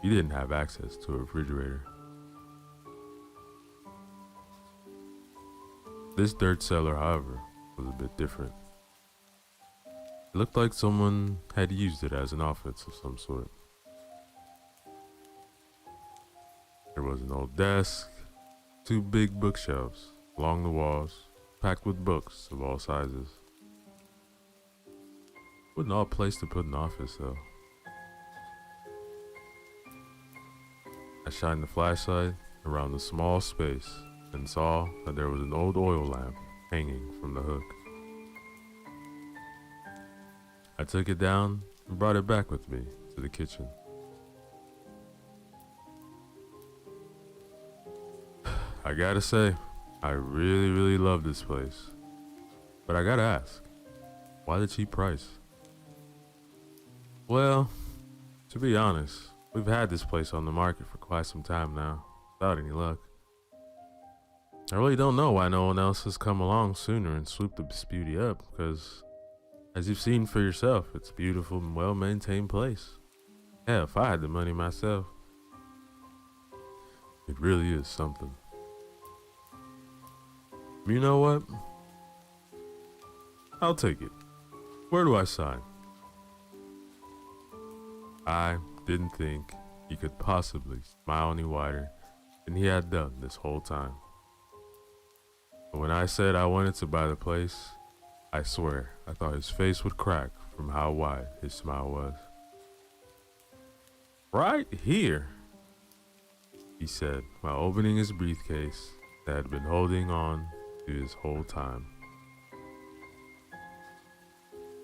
You didn't have access to a refrigerator. This dirt cellar, however, was a bit different. It looked like someone had used it as an office of some sort. There was an old desk, 2 big bookshelves along the walls, packed with books of all sizes. What an odd place to put an office, though. I shined the flashlight around the small space and saw that there was an old oil lamp hanging from the hook. I took it down and brought it back with me to the kitchen. I gotta say, I really love this place. But I gotta ask, why the cheap price? Well, to be honest, we've had this place on the market for quite some time now, without any luck. I really don't know why no one else has come along sooner and swooped this beauty up, because as you've seen for yourself, it's a beautiful and well-maintained place. Yeah, if I had the money myself, it really is something. You know what? I'll take it. Where do I sign? I didn't think he could possibly smile any wider than he had done this whole time. But when I said I wanted to buy the place, I swear I thought his face would crack from how wide his smile was. Right here, he said while opening his briefcase that had been holding on to his whole time.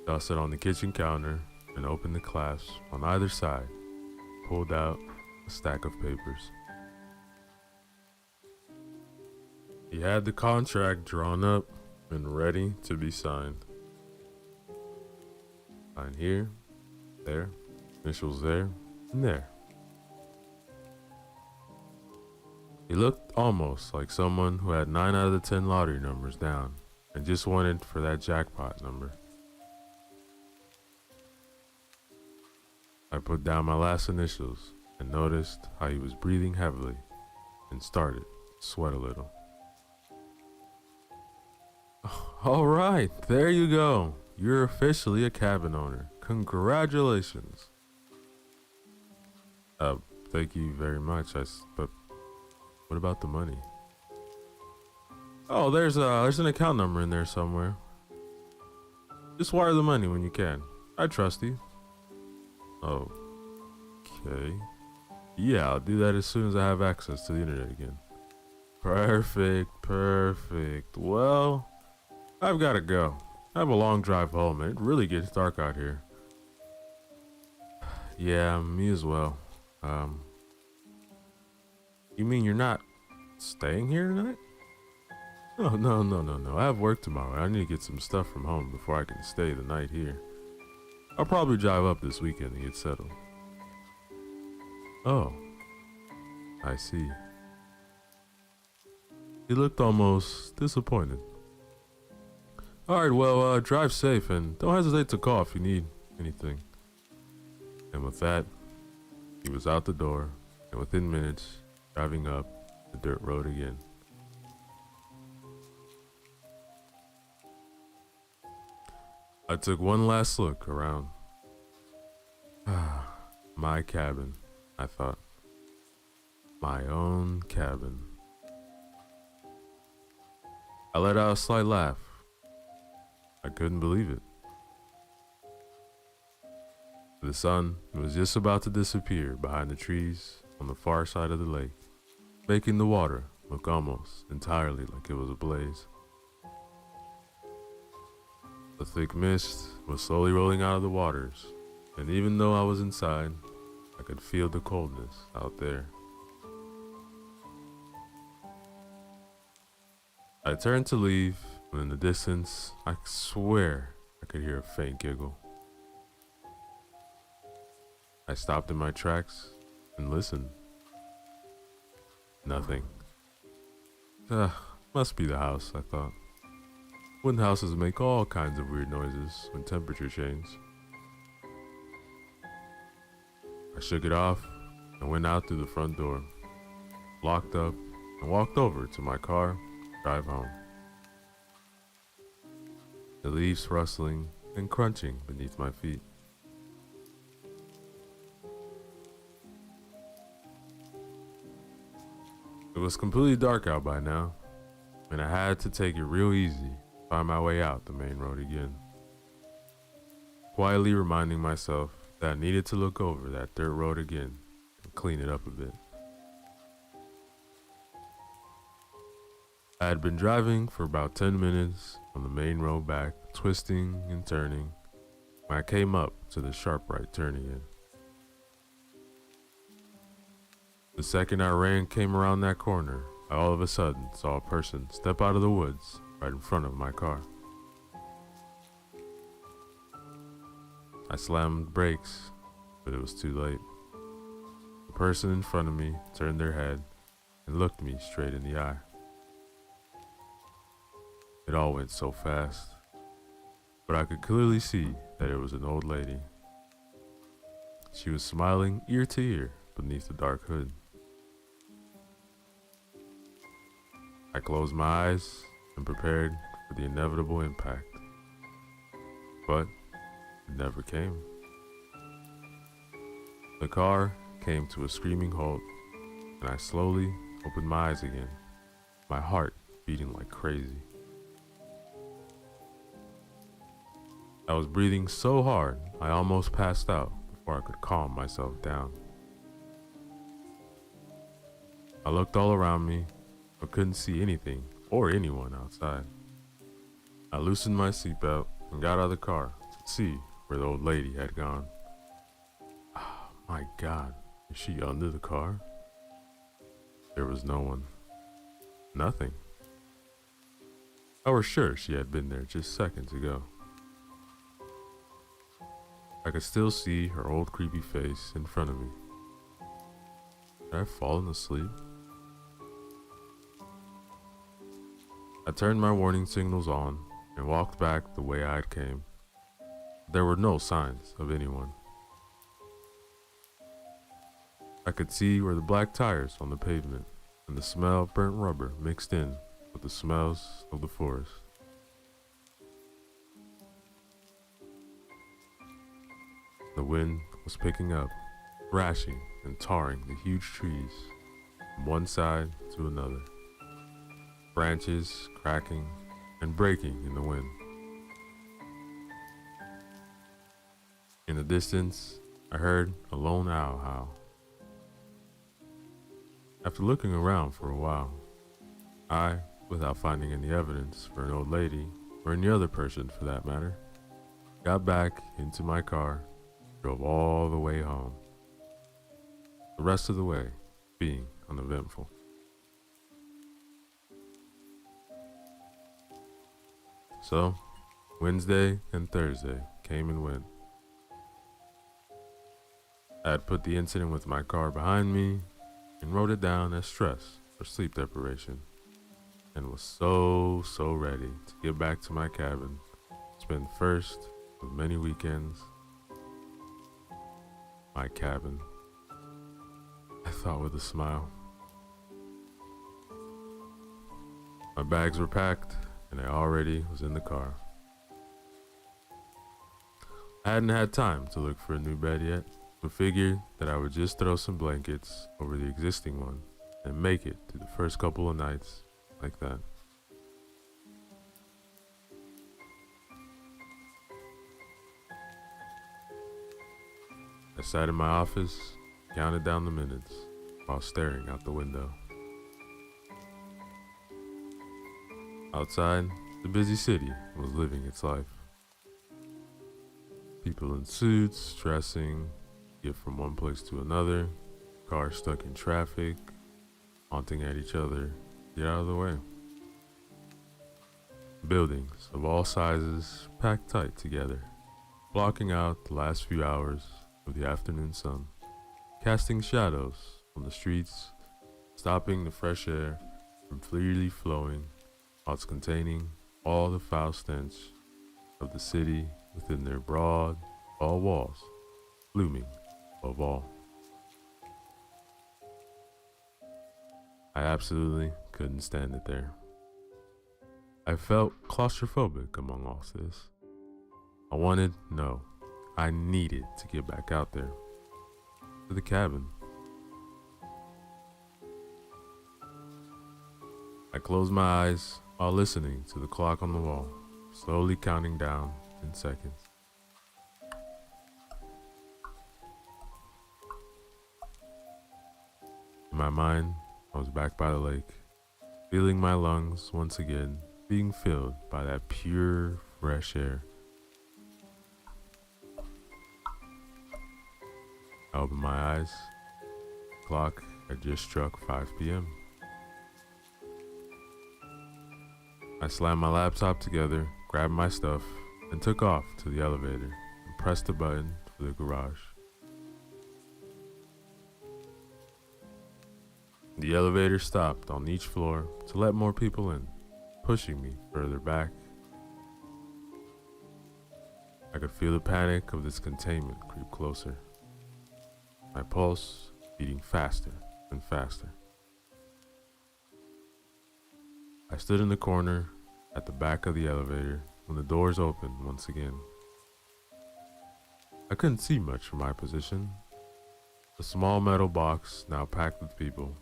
Tossed it on the kitchen counter and opened the clasps on either side, pulled out a stack of papers. He had the contract drawn up and ready to be signed. Sign here, there, initials there, and there. He looked almost like someone who had 9 out of the 10 lottery numbers down and just wanted for that jackpot number. I put down my last initials and noticed how he was breathing heavily and started to sweat a little. All right, there you go. You're officially a cabin owner. Congratulations. Thank you very much. But what about the money? Oh, there's an account number in there somewhere. Just wire the money when you can. I trust you. Okay. Yeah, I'll do that as soon as I have access to the internet again. Perfect. Well, I've got to go. I have a long drive home and it really gets dark out here. Yeah, me as well. You mean you're not staying here tonight? Oh, no. I have work tomorrow. I need to get some stuff from home before I can stay the night here. I'll probably drive up this weekend and get settled. Oh, I see. He looked almost disappointed. Alright, well, drive safe and don't hesitate to call if you need anything. And with that, he was out the door, and within minutes, driving up the dirt road again. I took one last look around. My cabin, I thought. My own cabin. I let out a slight laugh. I couldn't believe it. The sun was just about to disappear behind the trees on the far side of the lake, making the water look almost entirely like it was ablaze. The thick mist was slowly rolling out of the waters, and even though I was inside, I could feel the coldness out there. I turned to leave, when in the distance, I swear I could hear a faint giggle. I stopped in my tracks and listened. Nothing. Must be the house, I thought. Wooden houses make all kinds of weird noises when temperature changes. I shook it off and went out through the front door, locked up, and walked over to my car, drive home. The leaves rustling and crunching beneath my feet. It was completely dark out by now, and I had to take it real easy to find my way out the main road again. Quietly reminding myself that I needed to look over that dirt road again and clean it up a bit. I had been driving for about 10 minutes on the main road back, twisting and turning, when I came up to the sharp right turn again. The second I came around that corner, I all of a sudden saw a person step out of the woods right in front of my car. I slammed brakes, but it was too late. The person in front of me turned their head and looked me straight in the eye. It all went so fast, but I could clearly see that it was an old lady. She was smiling ear to ear beneath the dark hood. I closed my eyes and prepared for the inevitable impact, but it never came. The car came to a screaming halt, and I slowly opened my eyes again, my heart beating like crazy. I was breathing so hard, I almost passed out before I could calm myself down. I looked all around me, but couldn't see anything or anyone outside. I loosened my seatbelt and got out of the car to see where the old lady had gone. Oh my God, is she under the car? There was no one. Nothing. I was sure she had been there just seconds ago. I could still see her old creepy face in front of me. Had I fallen asleep? I turned my warning signals on and walked back the way I had came. There were no signs of anyone. I could see where the black tires on the pavement and the smell of burnt rubber mixed in with the smells of the forest. The wind was picking up, thrashing and tarring the huge trees from one side to another. Branches cracking and breaking in the wind. In the distance, I heard a lone owl howl. After looking around for a while, I, without finding any evidence for an old lady, or any other person for that matter, got back into my car, drove all the way home. The rest of the way being uneventful. So, Wednesday and Thursday came and went. I had put the incident with my car behind me and wrote it down as stress or sleep deprivation, and was so ready to get back to my cabin, spend first of many weekends. My cabin, I thought with a smile. My bags were packed, and I already was in the car. I hadn't had time to look for a new bed yet, but figured that I would just throw some blankets over the existing one and make it through the first couple of nights like that. I sat in my office, counted down the minutes while staring out the window. Outside, the busy city was living its life. People in suits, stressing, get from one place to another, cars stuck in traffic, honking at each other, get out of the way. Buildings of all sizes packed tight together, blocking out the last few hours of the afternoon sun, casting shadows on the streets, stopping the fresh air from freely flowing, whilst containing all the foul stench of the city within their broad, tall walls, looming above all. I absolutely couldn't stand it there. I felt claustrophobic among all this. I needed to get back out there, to the cabin. I closed my eyes while listening to the clock on the wall, slowly counting down in seconds. In my mind, I was back by the lake, feeling my lungs once again being filled by that pure, fresh air. I opened my eyes. The clock had just struck 5 p.m. I slammed my laptop together, grabbed my stuff, and took off to the elevator and pressed the button for the garage. The elevator stopped on each floor to let more people in, pushing me further back. I could feel the panic of this containment creep closer, my pulse beating faster and faster. I stood in the corner at the back of the elevator when the doors opened once again. I couldn't see much from my position. A small metal box now packed with people,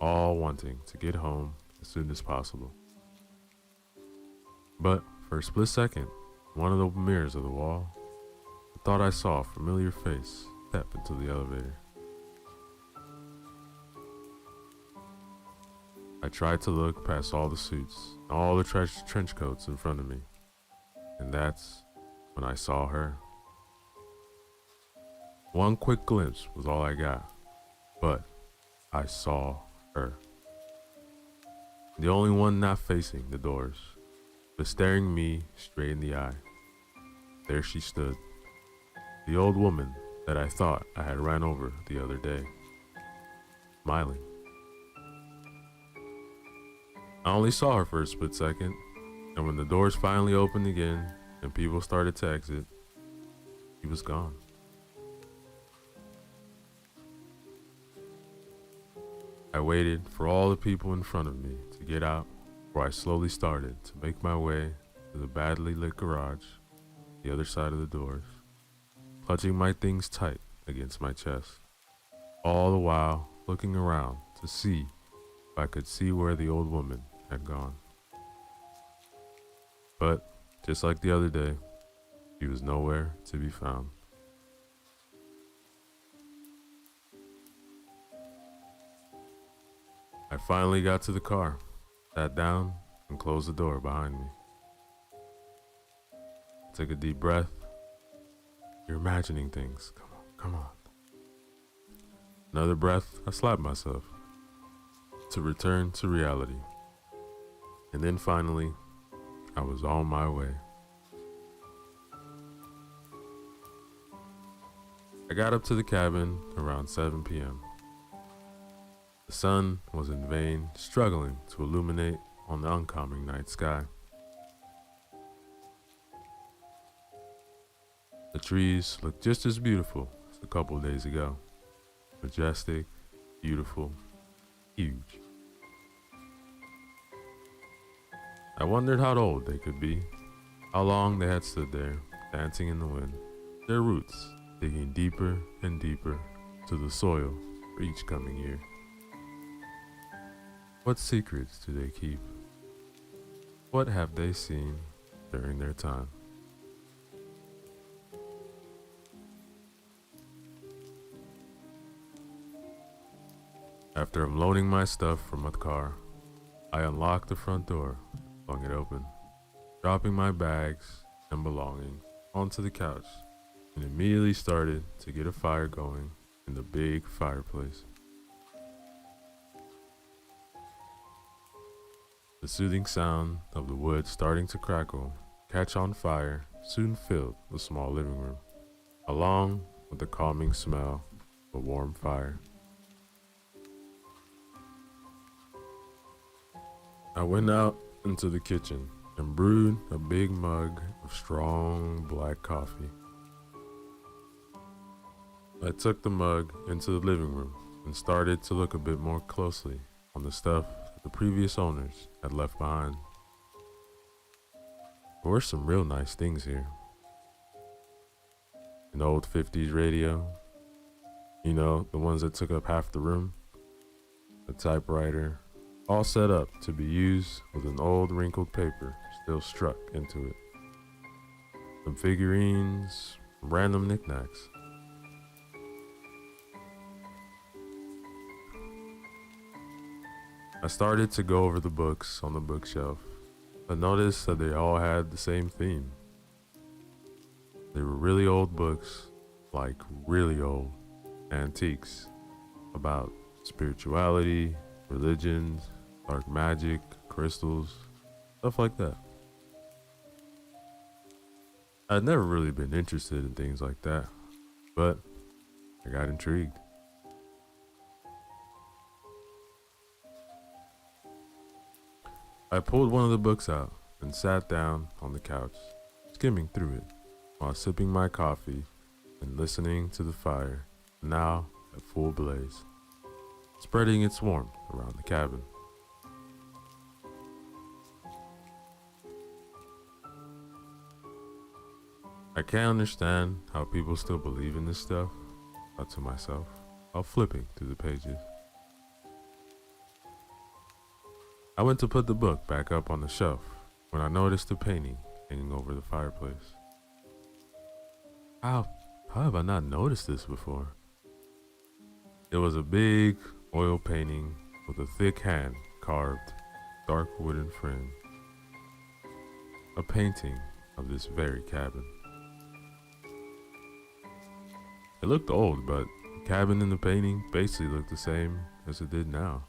all wanting to get home as soon as possible. But for a split second, one of the mirrors of the wall, I thought I saw a familiar face step into the elevator. I tried to look past all the suits, all the trench coats in front of me, and that's when I saw her. One quick glimpse was all I got, but I saw her. The only one not facing the doors, but staring me straight in the eye. There she stood, the old woman that I thought I had ran over the other day, smiling. I only saw her for a split second, and when the doors finally opened again and people started to exit, she was gone. I waited for all the people in front of me to get out before I slowly started to make my way to the badly lit garage, the other side of the doors, clutching my things tight against my chest, all the while looking around to see if I could see where the old woman had gone. But just like the other day, she was nowhere to be found. I finally got to the car, sat down, and closed the door behind me. I took a deep breath. You're imagining things. Come on. Another breath, I slapped myself to return to reality. And then finally, I was on my way. I got up to the cabin around 7 p.m. The sun was in vain struggling to illuminate on the oncoming night sky. The trees looked just as beautiful as a couple days ago. Majestic, beautiful, huge. I wondered how old they could be, how long they had stood there, dancing in the wind, their roots digging deeper and deeper to the soil for each coming year. What secrets do they keep? What have they seen during their time? After unloading my stuff from my car, I unlocked the front door, flung it open, dropping my bags and belongings onto the couch, and immediately started to get a fire going in the big fireplace. The soothing sound of the wood starting to crackle, catch on fire, soon filled the small living room, along with the calming smell of a warm fire. I went out into the kitchen and brewed a big mug of strong black coffee. I took the mug into the living room and started to look a bit more closely on the stuff that the previous owners had left behind. There were some real nice things here. An old 50s radio, the ones that took up half the room, a typewriter, all set up to be used with an old wrinkled paper still struck into it. Some figurines, random knickknacks. I started to go over the books on the bookshelf, but noticed that they all had the same theme. They were really old books, like really old antiques, about spirituality, religions, dark magic, crystals, stuff like that. I'd never really been interested in things like that, but I got intrigued. I pulled one of the books out and sat down on the couch, skimming through it while sipping my coffee and listening to the fire, now at full blaze, spreading its warmth around the cabin. I can't understand how people still believe in this stuff, I thought to myself while flipping through the pages. I went to put the book back up on the shelf when I noticed a painting hanging over the fireplace. How have I not noticed this before? It was a big oil painting with a thick hand carved dark wooden frame. A painting of this very cabin. It looked old, but the cabin in the painting basically looked the same as it did now.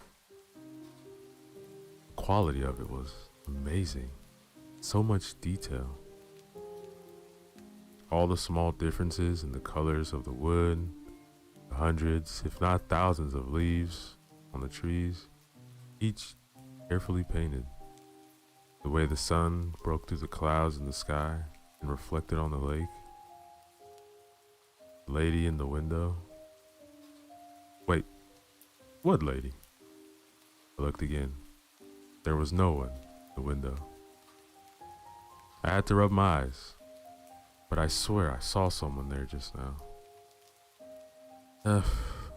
The quality of it was amazing. So much detail. All the small differences in the colors of the wood, the hundreds, if not thousands of leaves on the trees, each carefully painted. The way the sun broke through the clouds in the sky and reflected on the lake. The lady in the window. Wait, what lady? I looked again. There was no one in the window. I had to rub my eyes, but I swear I saw someone there just now.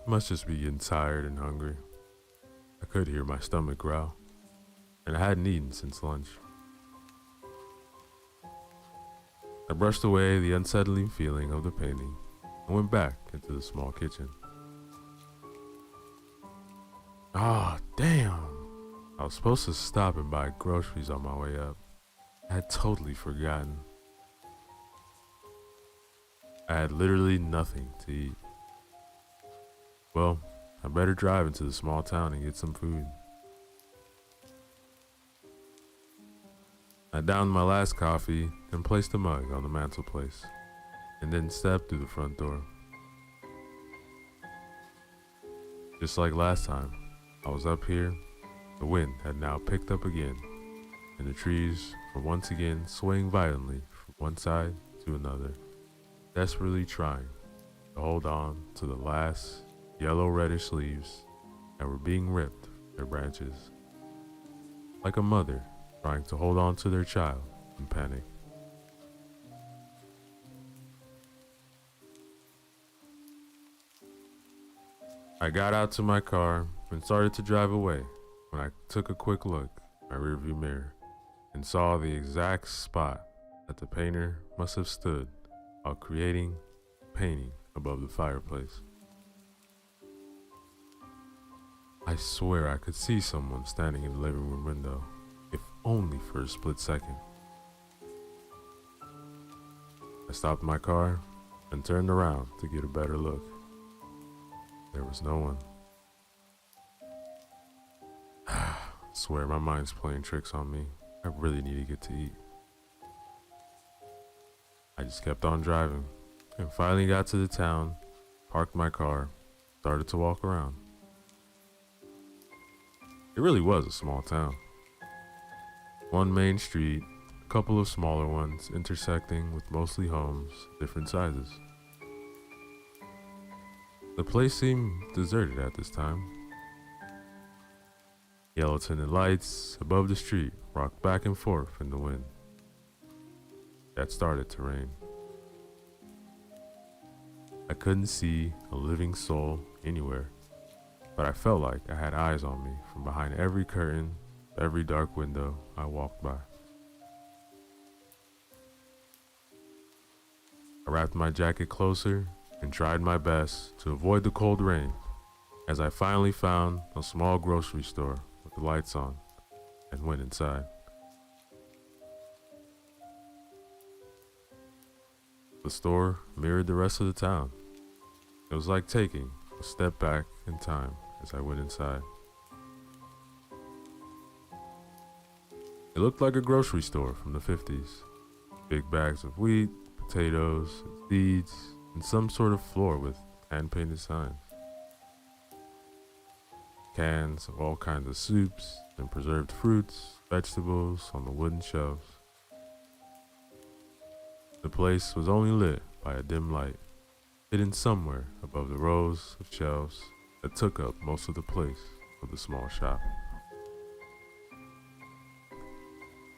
Must just be getting tired and hungry. I could hear my stomach growl, and I hadn't eaten since lunch. I brushed away the unsettling feeling of the painting and went back into the small kitchen. Ah, damn! I was supposed to stop and buy groceries on my way up. I had totally forgotten. I had literally nothing to eat. Well, I better drive into the small town and get some food. I downed my last coffee and placed the mug on the mantelpiece, and then stepped through the front door. Just like last time, I was up here. The wind had now picked up again, and the trees were once again swaying violently from one side to another, desperately trying to hold on to the last yellow-reddish leaves that were being ripped from their branches. Like a mother trying to hold on to their child in panic. I got out to my car and started to drive away when I took a quick look in my rearview mirror and saw the exact spot that the painter must have stood while creating a painting above the fireplace. I swear I could see someone standing in the living room window, if only for a split second. I stopped my car and turned around to get a better look. There was no one. I swear my mind's playing tricks on me. I really need to get to eat. I just kept on driving and finally got to the town, parked my car, started to walk around. It really was a small town. One main street, a couple of smaller ones intersecting with mostly homes, different sizes. The place seemed deserted at this time. Yellow tinted lights above the street rocked back and forth in the wind. It started to rain. I couldn't see a living soul anywhere, but I felt like I had eyes on me from behind every curtain, every dark window I walked by. I wrapped my jacket closer and tried my best to avoid the cold rain as I finally found a small grocery store with the lights on and went inside. The store mirrored the rest of the town. It was like taking a step back in time as I went inside. It looked like a grocery store from the 50s. Big bags of wheat, potatoes, and seeds, and some sort of floor with hand-painted signs. Cans of all kinds of soups and preserved fruits, vegetables on the wooden shelves. The place was only lit by a dim light, hidden somewhere above the rows of shelves that took up most of the place of the small shop.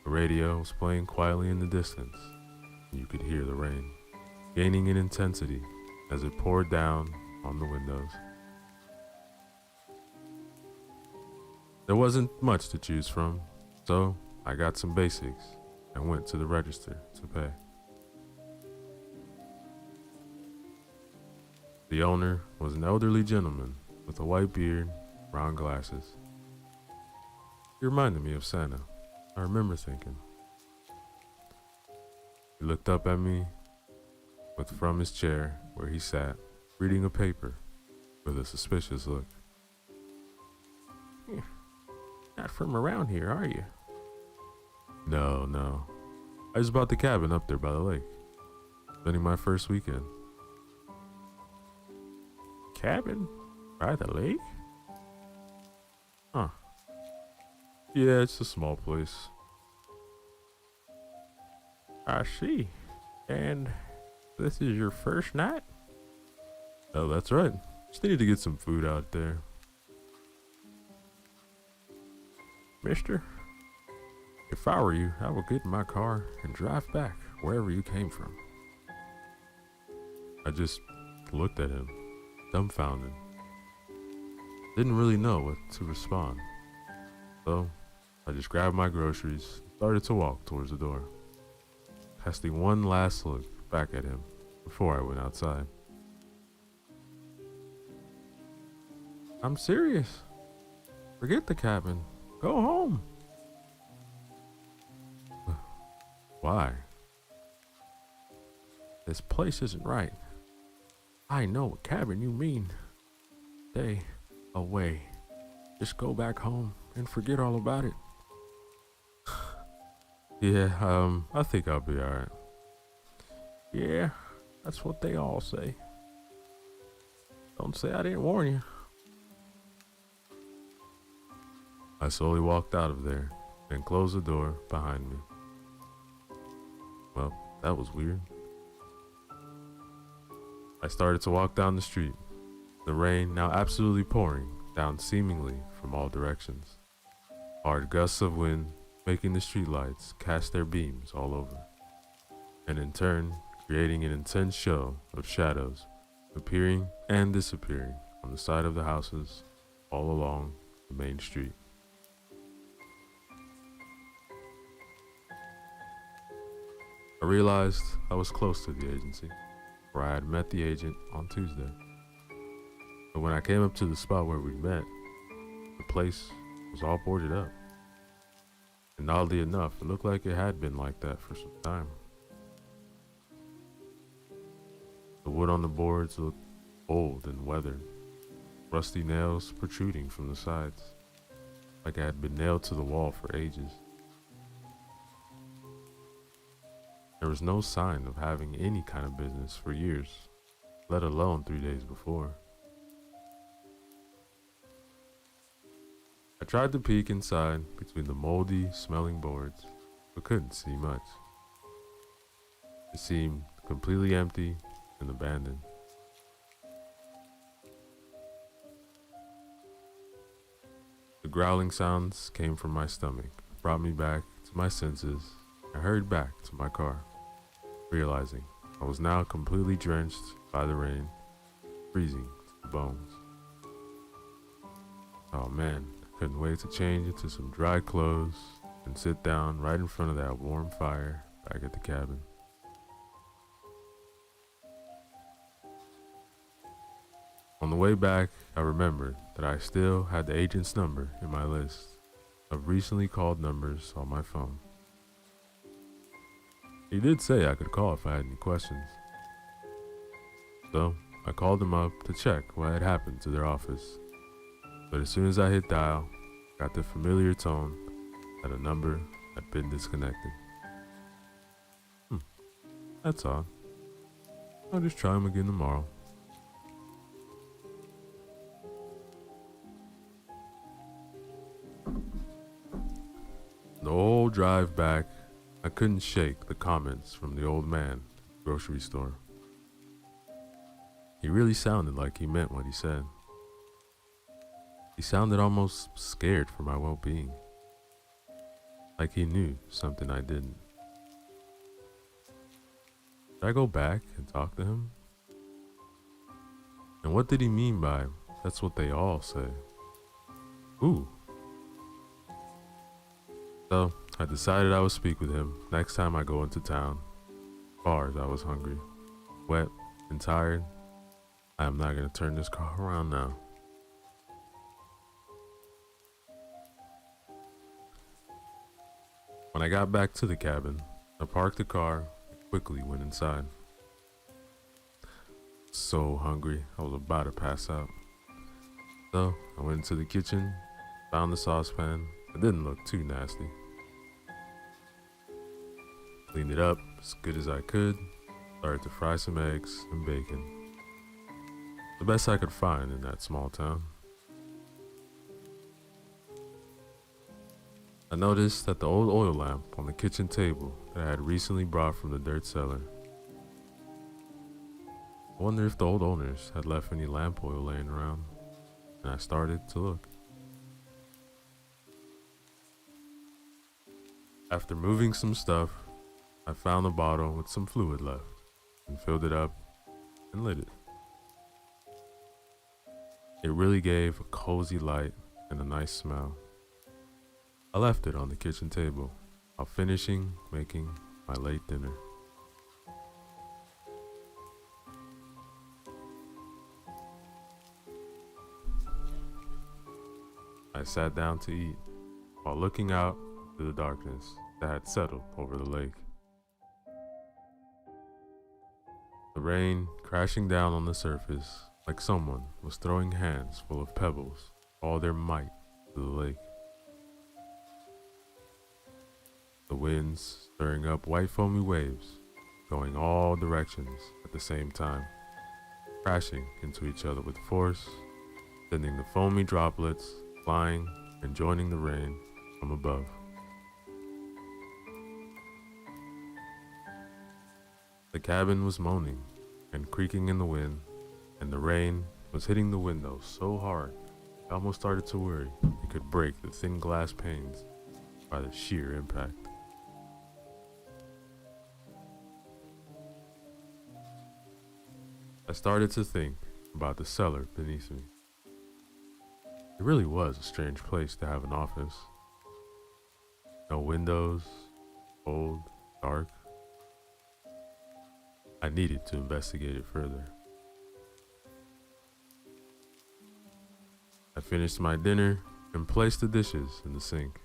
The radio was playing quietly in the distance, and you could hear the rain, gaining in intensity as it poured down on the windows. There wasn't much to choose from, so I got some basics and went to the register to pay. The owner was an elderly gentleman with a white beard, brown glasses. He reminded me of Santa, I remember thinking. He looked up at me from his chair where he sat, reading a paper with a suspicious look. Not from around here, are you? No. I just bought the cabin up there by the lake. Spending my first weekend. Cabin? By the lake? Huh. Yeah, it's a small place. I see. And this is your first night? Oh, that's right. Just needed to get some food out there. Mister, if I were you, I would get in my car and drive back wherever you came from. I just looked at him, dumbfounded. Didn't really know what to respond. So I just grabbed my groceries and started to walk towards the door, casting one last look back at him before I went outside. I'm serious. Forget the cabin. Go home. Why? This place isn't right. I know what cabin you mean. Stay away. Just go back home and forget all about it. Yeah, I think I'll be alright. Yeah, that's what they all say. Don't say I didn't warn you. I slowly walked out of there and closed the door behind me. Well, that was weird. I started to walk down the street, the rain now absolutely pouring down seemingly from all directions. Hard gusts of wind making the streetlights cast their beams all over, and in turn, creating an intense show of shadows appearing and disappearing on the side of the houses all along the main street. I realized I was close to the agency, where I had met the agent on Tuesday. But when I came up to the spot where we met, the place was all boarded up. And oddly enough, it looked like it had been like that for some time. The wood on the boards looked old and weathered, rusty nails protruding from the sides, like it had been nailed to the wall for ages. There was no sign of having any kind of business for years, let alone 3 days before. I tried to peek inside between the moldy, smelling boards, but couldn't see much. It seemed completely empty and abandoned. The growling sounds came from my stomach, brought me back to my senses. I hurried back to my car, realizing I was now completely drenched by the rain, freezing to the bones. Oh man, I couldn't wait to change into some dry clothes and sit down right in front of that warm fire back at the cabin. On the way back, I remembered that I still had the agent's number in my list of recently called numbers on my phone. He did say I could call if I had any questions. So I called him up to check what had happened to their office. But as soon as I hit dial, I got the familiar tone that a number had been disconnected. That's odd. I'll just try him again tomorrow. The whole drive back, I couldn't shake the comments from the old man at the grocery store. He really sounded like he meant what he said. He sounded almost scared for my well-being, like he knew something I didn't. Should I go back and talk to him? And what did he mean by, that's what they all say? Ooh. So, I decided I would speak with him next time I go into town. As far as I was hungry, wet, and tired, I am not going to turn this car around now. When I got back to the cabin, I parked the car and quickly went inside. So hungry, I was about to pass out. So, I went into the kitchen, found the saucepan. It didn't look too nasty. Cleaned it up as good as I could, started to fry some eggs and bacon. The best I could find in that small town. I noticed that the old oil lamp on the kitchen table that I had recently brought from the dirt cellar. I wonder if the old owners had left any lamp oil laying around, and I started to look. After moving some stuff, I found a bottle with some fluid left and filled it up and lit it. It really gave a cozy light and a nice smell. I left it on the kitchen table while finishing making my late dinner. I sat down to eat while looking out into the darkness that had settled over the lake. The rain crashing down on the surface like someone was throwing hands full of pebbles, all their might, to the lake. The winds stirring up white foamy waves, going all directions at the same time, crashing into each other with force, sending the foamy droplets flying and joining the rain from above. The cabin was moaning and creaking in the wind, and the rain was hitting the window so hard I almost started to worry it could break the thin glass panes by the sheer impact. I started to think about the cellar beneath me. It really was a strange place to have an office. No windows, cold, dark. I needed to investigate it further. I finished my dinner and placed the dishes in the sink.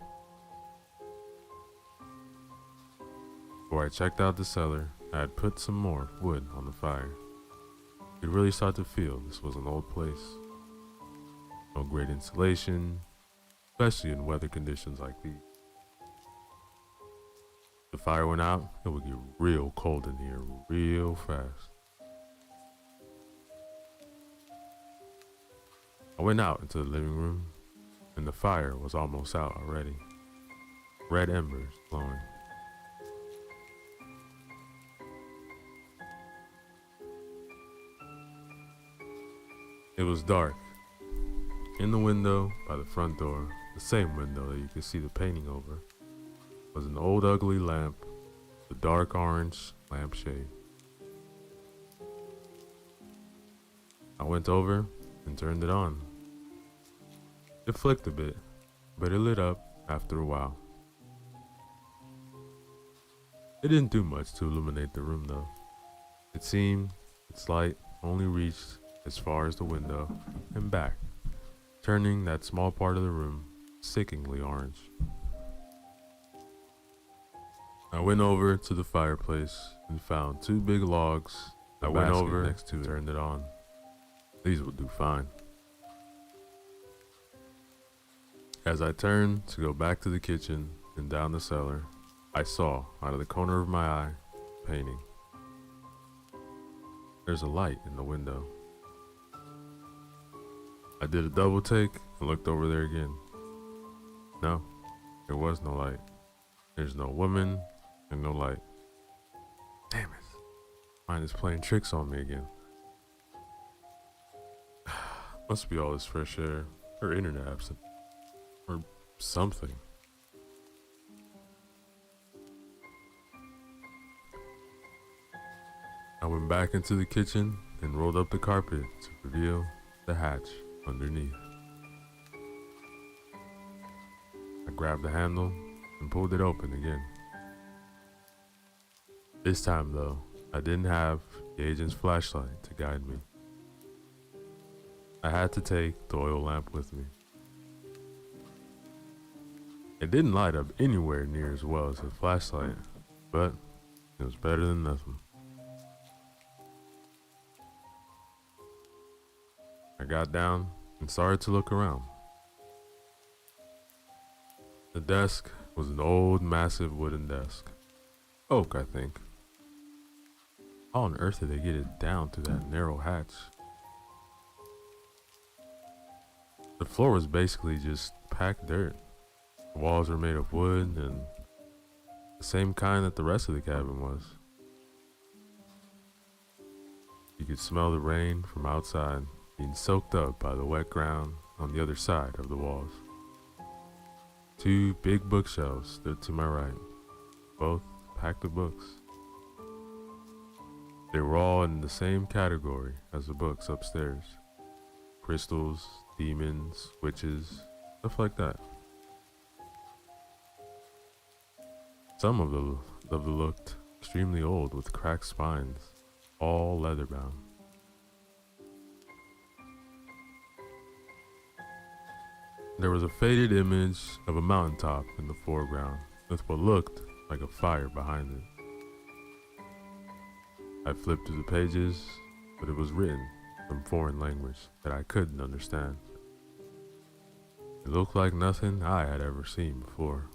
Before I checked out the cellar, I had put some more wood on the fire. You could really start to feel this was an old place. No great insulation, especially in weather conditions like these. If the fire went out, it would get real cold in here real fast. I went out into the living room, and the fire was almost out already. Red embers glowing. It was dark. In the window by the front door, the same window that you could see the painting over, was an old ugly lamp with a dark orange lampshade. I went over and turned it on. It flicked a bit, but it lit up after a while. It didn't do much to illuminate the room though. It seemed its light only reached as far as the window and back, turning that small part of the room sickeningly orange. I went over to the fireplace and found two big logs. I went over next to it, turned it on. These would do fine. As I turned to go back to the kitchen and down the cellar, I saw out of the corner of my eye a painting. There's a light in the window. I did a double take and looked over there again. No, there was no light. There's no woman and no light. Damn it. Mine is playing tricks on me again. Must be all this fresh air or internet absent or something. I went back into the kitchen and rolled up the carpet to reveal the hatch underneath. I grabbed the handle and pulled it open again. This time though, I didn't have the agent's flashlight to guide me. I had to take the oil lamp with me. It didn't light up anywhere near as well as a flashlight, but it was better than nothing. I got down and started to look around. The desk was an old, massive wooden desk. Oak, I think. How on earth did they get it down through that narrow hatch? The floor was basically just packed dirt. The walls were made of wood and the same kind that the rest of the cabin was. You could smell the rain from outside being soaked up by the wet ground on the other side of the walls. Two big bookshelves stood to my right, both packed with books. They were all in the same category as the books upstairs. Crystals, demons, witches, stuff like that. Some of them looked extremely old with cracked spines, all leather bound. There was a faded image of a mountaintop in the foreground with what looked like a fire behind it. I flipped through the pages, but it was written in some foreign language that I couldn't understand. It looked like nothing I had ever seen before.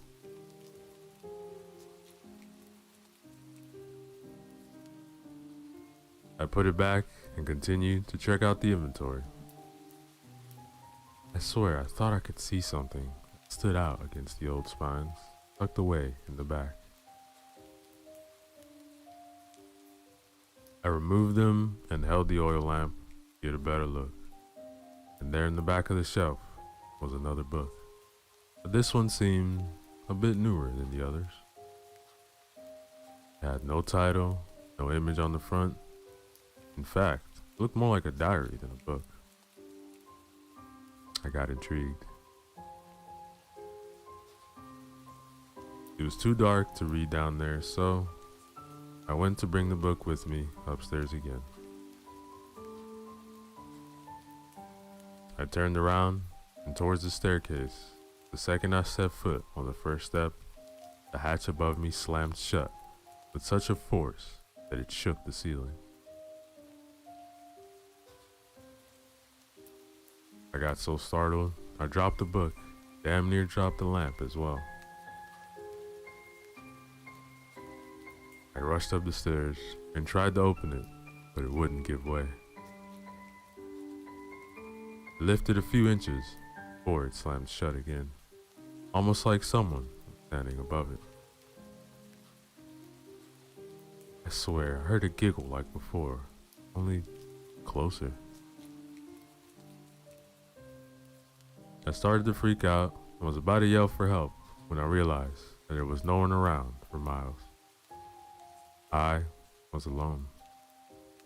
I put it back and continued to check out the inventory. I swear I thought I could see something that stood out against the old spines, tucked away in the back. I removed them and held the oil lamp to get a better look. And there in the back of the shelf was another book. But this one seemed a bit newer than the others. It had no title, no image on the front. In fact, it looked more like a diary than a book. I got intrigued. It was too dark to read down there, so I went to bring the book with me upstairs again. I turned around and towards the staircase. The second I set foot on the first step, the hatch above me slammed shut with such a force that it shook the ceiling. I got so startled, I dropped the book, damn near dropped the lamp as well. I rushed up the stairs and tried to open it, but it wouldn't give way. It lifted a few inches before it slammed shut again, almost like someone was standing above it. I swear I heard a giggle like before, only closer. I started to freak out and was about to yell for help when I realized that there was no one around for miles. I was alone.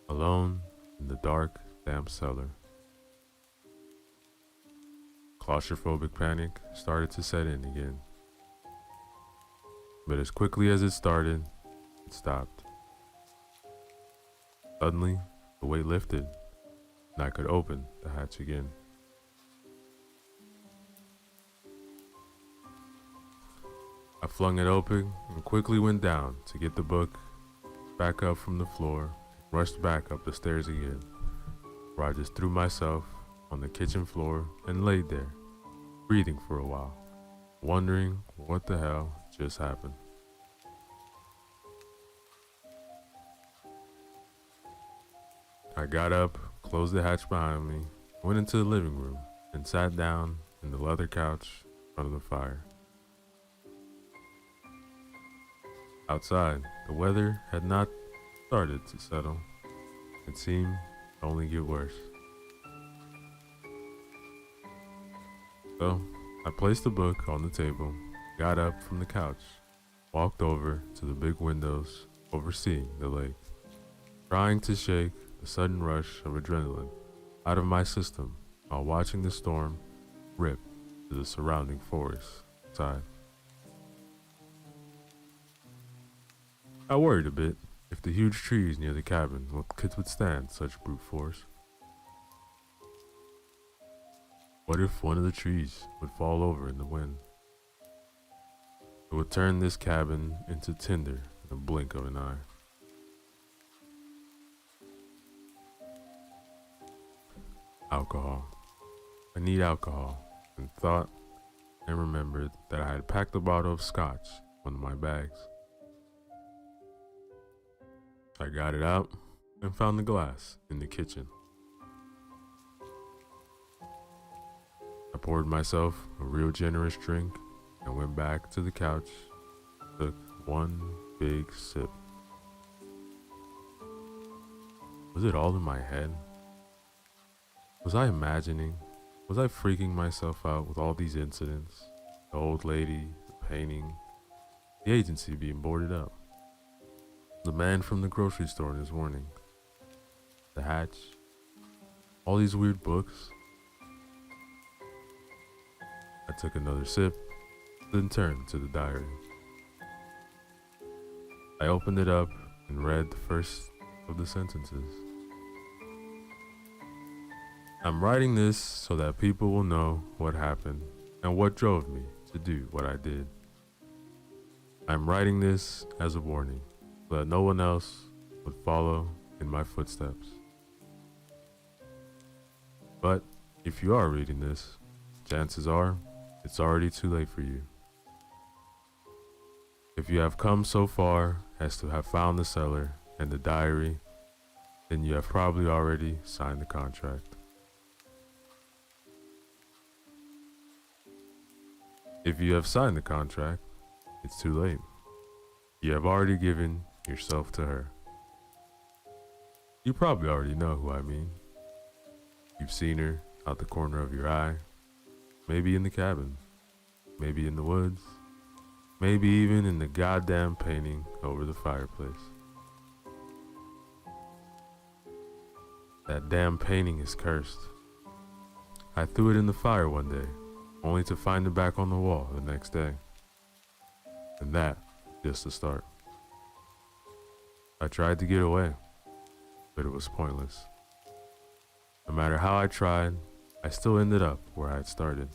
Alone in the dark, damp cellar. Claustrophobic panic started to set in again. But as quickly as it started, it stopped. Suddenly, the weight lifted, and I could open the hatch again. I flung it open and quickly went down to get the book back up from the floor, rushed back up the stairs again, where I just threw myself on the kitchen floor and laid there, breathing for a while, wondering what the hell just happened. I got up, closed the hatch behind me, went into the living room, and sat down in the leather couch in front of the fire. Outside, the weather had not started to settle. It seemed to only get worse. So, I placed the book on the table, got up from the couch, walked over to the big windows overseeing the lake, trying to shake the sudden rush of adrenaline out of my system while watching the storm rip through the surrounding forest outside. I worried a bit if the huge trees near the cabin could withstand such brute force. What if one of the trees would fall over in the wind? It would turn this cabin into tinder in the blink of an eye. Alcohol. I need alcohol, and thought and remembered that I had packed a bottle of scotch in one of my bags. I got it out and found the glass in the kitchen. I poured myself a real generous drink and went back to the couch, took one big sip. Was it all in my head? Was I imagining? Was I freaking myself out with all these incidents? The old lady, the painting, the agency being boarded up, the man from the grocery store in his warning, the hatch, all these weird books. I took another sip, then turned to the diary. I opened it up and read the first of the sentences. I'm writing this so that people will know what happened and what drove me to do what I did. I'm writing this as a warning so that no one else would follow in my footsteps. But if you are reading this, chances are it's already too late for you. If you have come so far as to have found the cellar and the diary, then you have probably already signed the contract. If you have signed the contract, it's too late. You have already given yourself to her. You probably already know who I mean. You've seen her out the corner of your eye, maybe in the cabin, maybe in the woods, Maybe even in the goddamn painting over the fireplace. That damn painting is cursed. I threw it in the fire one day, only to find it back on the wall the next day. And that, just the start. I tried to get away, but it was pointless. No matter how I tried, I still ended up where I had started.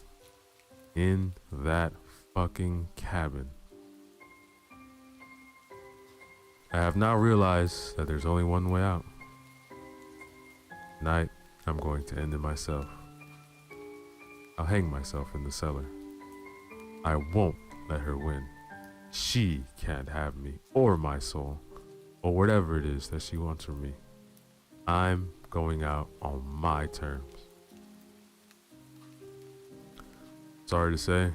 In that fucking cabin. I have now realized that there's only one way out. Tonight, I'm going to end it myself. I'll hang myself in the cellar. I won't let her win. She can't have me or my soul or whatever it is that she wants from me. I'm going out on my terms. Sorry to say,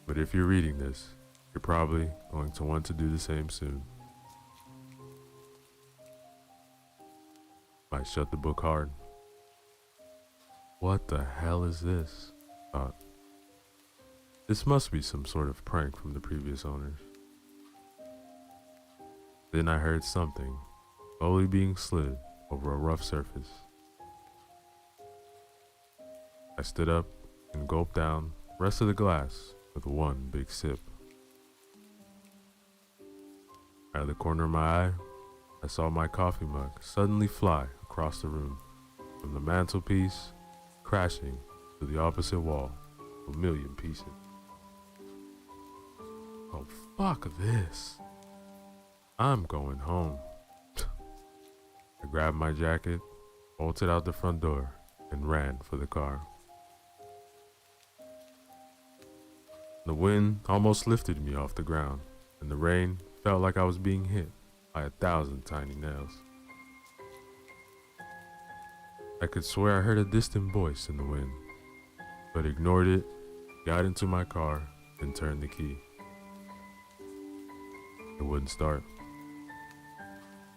but if you're reading this, you're probably going to want to do the same soon. Might shut the book hard. What the hell is this? Thought. This must be some sort of prank from the previous owners. Then I heard something slowly being slid over a rough surface. I stood up and gulped down the rest of the glass with one big sip. Out of the corner of my eye, I saw my coffee mug suddenly fly across the room, from the mantelpiece, crashing to the opposite wall, a million pieces. Oh, fuck this. I'm going home. I grabbed my jacket, bolted out the front door, and ran for the car. The wind almost lifted me off the ground, and the rain felt like I was being hit by 1,000 tiny nails. I could swear I heard a distant voice in the wind, but ignored it, got into my car, and turned the key. It wouldn't start.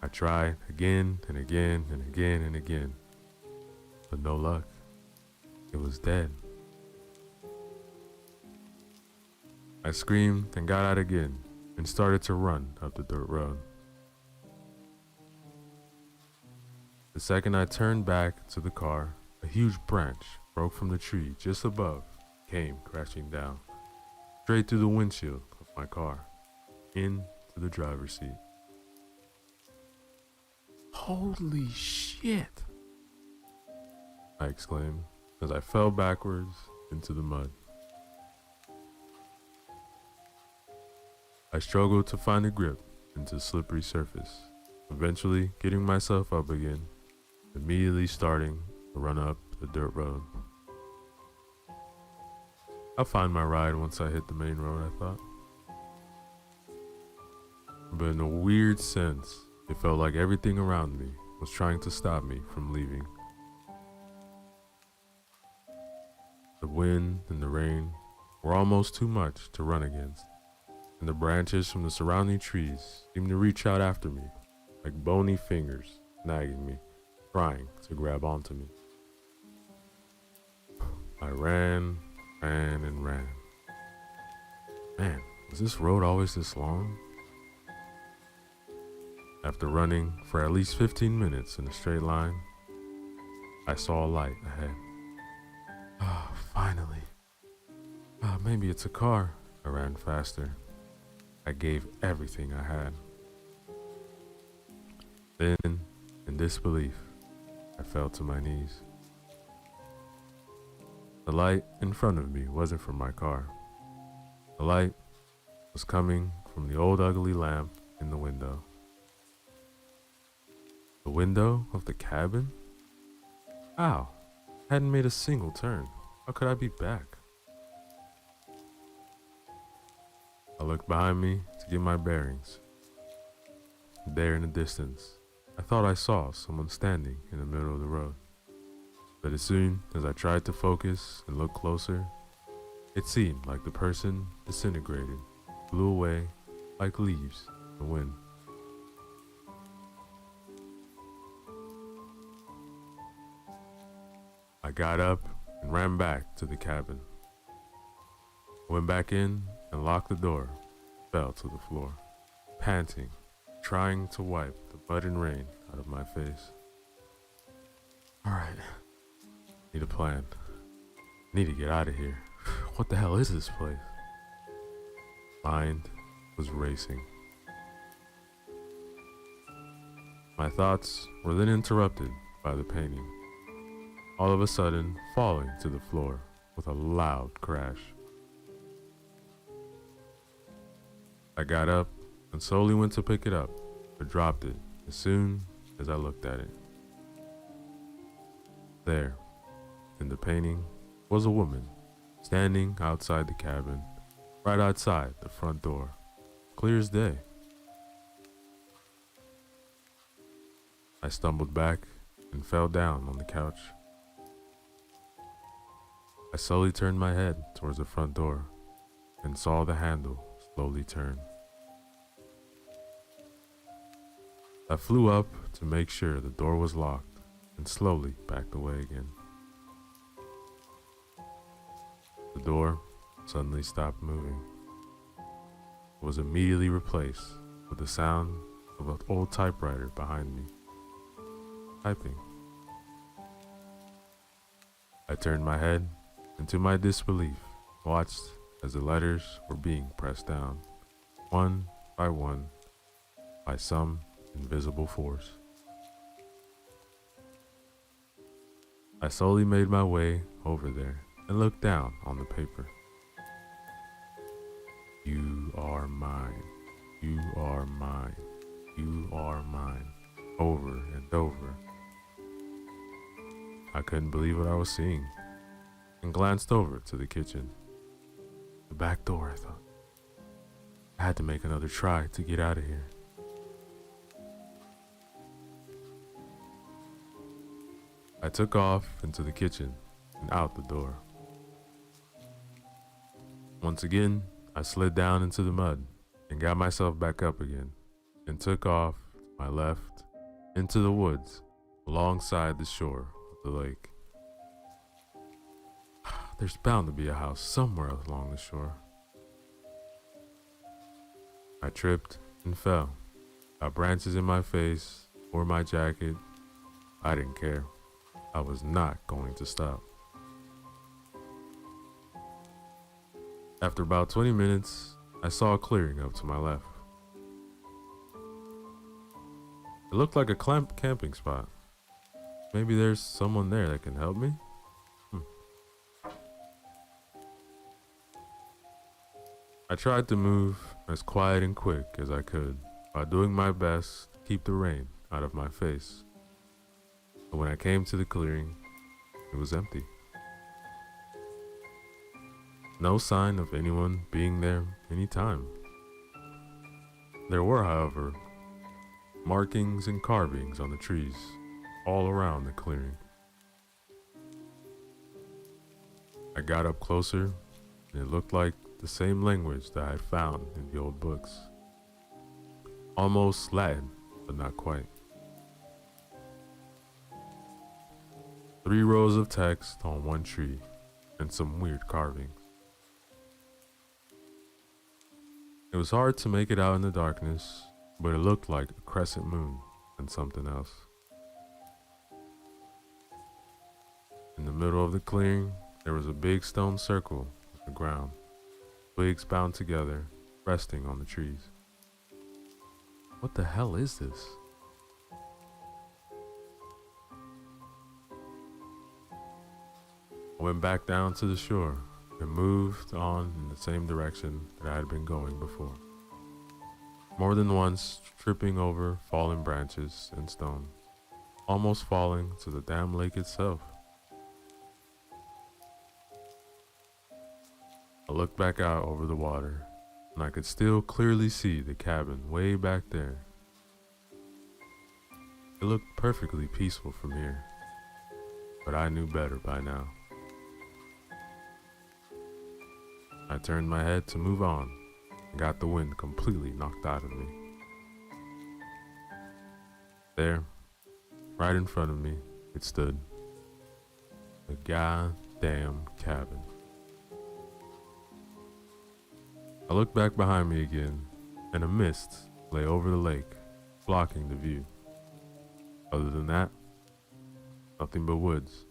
I tried again and again and again and again, but no luck. It was dead. I screamed and got out again and started to run up the dirt road. The second I turned back to the car, a huge branch broke from the tree just above, came crashing down, straight through the windshield of my car, into the driver's seat. Holy shit! I exclaimed as I fell backwards into the mud. I struggled to find a grip into the slippery surface, eventually getting myself up again, immediately starting to run up the dirt road. I'll find my ride once I hit the main road, I thought. But in a weird sense, it felt like everything around me was trying to stop me from leaving. The wind and the rain were almost too much to run against, and the branches from the surrounding trees seemed to reach out after me, like bony fingers nagging me, trying to grab onto me. I ran, and ran. Man, was this road always this long? After running for at least 15 minutes in a straight line, I saw a light ahead. Ah, finally. Maybe it's a car. I ran faster. I gave everything I had. Then, in disbelief, I fell to my knees. The light in front of me wasn't from my car. The light was coming from the old ugly lamp in the window. The window of the cabin? Ow, I hadn't made a single turn. How could I be back? I looked behind me to get my bearings. There in the distance, I thought I saw someone standing in the middle of the road. But as soon as I tried to focus and look closer, it seemed like the person disintegrated, blew away like leaves in the wind. I got up and ran back to the cabin. I went back in and locked the door fell to the floor, panting, trying to wipe the mud and rain out of my face. Alright, need a plan. Need to get out of here. What the hell is this place? Mind was racing. My thoughts were then interrupted by the painting, all of a sudden falling to the floor with a loud crash. I got up and slowly went to pick it up, but dropped it as soon as I looked at it. There, in the painting, was a woman standing outside the cabin, right outside the front door, clear as day. I stumbled back and fell down on the couch. I slowly turned my head towards the front door and saw the handle slowly turn. I flew up to make sure the door was locked and slowly backed away again. The door suddenly stopped moving. It was immediately replaced with the sound of an old typewriter behind me, typing. I turned my head and, to my disbelief, watched as the letters were being pressed down, one, by some invisible force. I slowly made my way over there and looked down on the paper. You are mine. You are mine. You are mine. Over and over. I couldn't believe what I was seeing and glanced over to the kitchen. The back door, I thought. I had to make another try to get out of here. I took off into the kitchen and out the door. Once again, I slid down into the mud and got myself back up again and took off to my left into the woods alongside the shore of the lake. There's bound to be a house somewhere along the shore. I tripped and fell, got branches in my face or my jacket. I didn't care. I was not going to stop. After about 20 minutes, I saw a clearing up to my left. It looked like a camping spot. Maybe there's someone there that can help me? I tried to move as quiet and quick as I could while doing my best to keep the rain out of my face. But when I came to the clearing, it was empty. No sign of anyone being there any time. There were, however, markings and carvings on the trees all around the clearing. I got up closer, and it looked like the same language that I had found in the old books. Almost Latin, but not quite. 3 rows of text on one tree and some weird carvings. It was hard to make it out in the darkness, but it looked like a crescent moon and something else. In the middle of the clearing, there was a big stone circle on the ground, twigs bound together, resting on the trees. What the hell is this? I went back down to the shore and moved on in the same direction that I had been going before. More than once, tripping over fallen branches and stones, almost falling to the damn lake itself. I looked back out over the water, and I could still clearly see the cabin way back there. It looked perfectly peaceful from here, but I knew better by now. I turned my head to move on and got the wind completely knocked out of me. There, right in front of me, it stood. The goddamn cabin. I looked back behind me again, and a mist lay over the lake, blocking the view. Other than that, nothing but woods.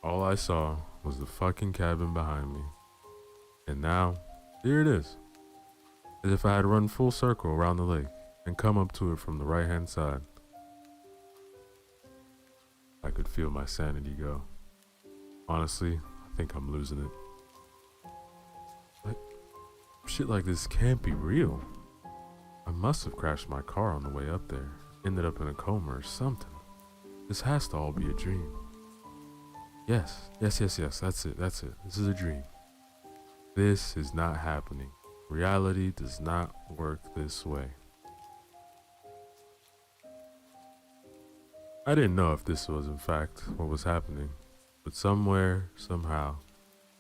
All I saw was the fucking cabin behind me. And now, here it is. As if I had run full circle around the lake and come up to it from the right hand side. I could feel my sanity go. Honestly, I think I'm losing it. But shit like this can't be real. I must have crashed my car on the way up there, ended up in a coma or something. This has to all be a dream. Yes, that's it. This is a dream. This is not happening. Reality does not work this way. I didn't know if this was in fact what was happening, but somewhere, somehow,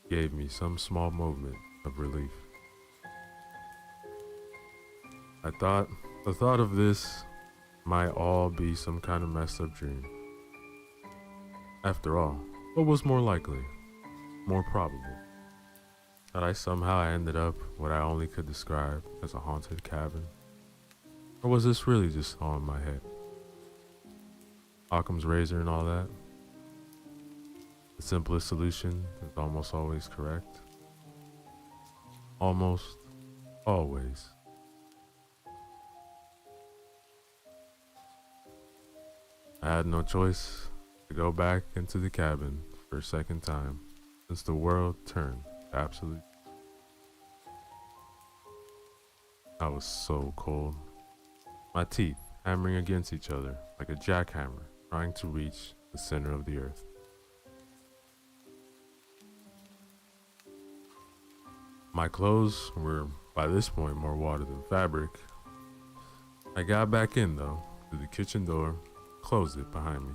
gave me some small moment of relief. The thought of this might all be some kind of messed up dream. After all, what was more likely, more probable? That I somehow ended up what I only could describe as a haunted cabin? Or was this really just all in my head? Occam's razor and all that? The simplest solution is almost always correct. Almost always. I had no choice to go back into the cabin for a second time since the world turned absolute. I was so cold. My teeth hammering against each other like a jackhammer trying to reach the center of the earth. My clothes were by this point more water than fabric. I got back in though, through the kitchen door, closed it behind me.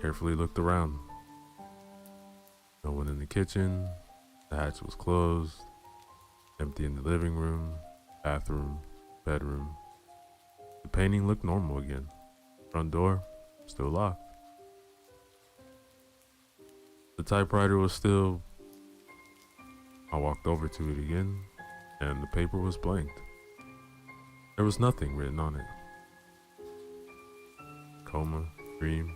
Carefully looked around. No one in the kitchen, the hatch was closed, empty in the living room, bathroom, bedroom. The painting looked normal again. Front door, still locked. The typewriter was still... I walked over to it again, and the paper was blanked. There was nothing written on it. Coma, dream.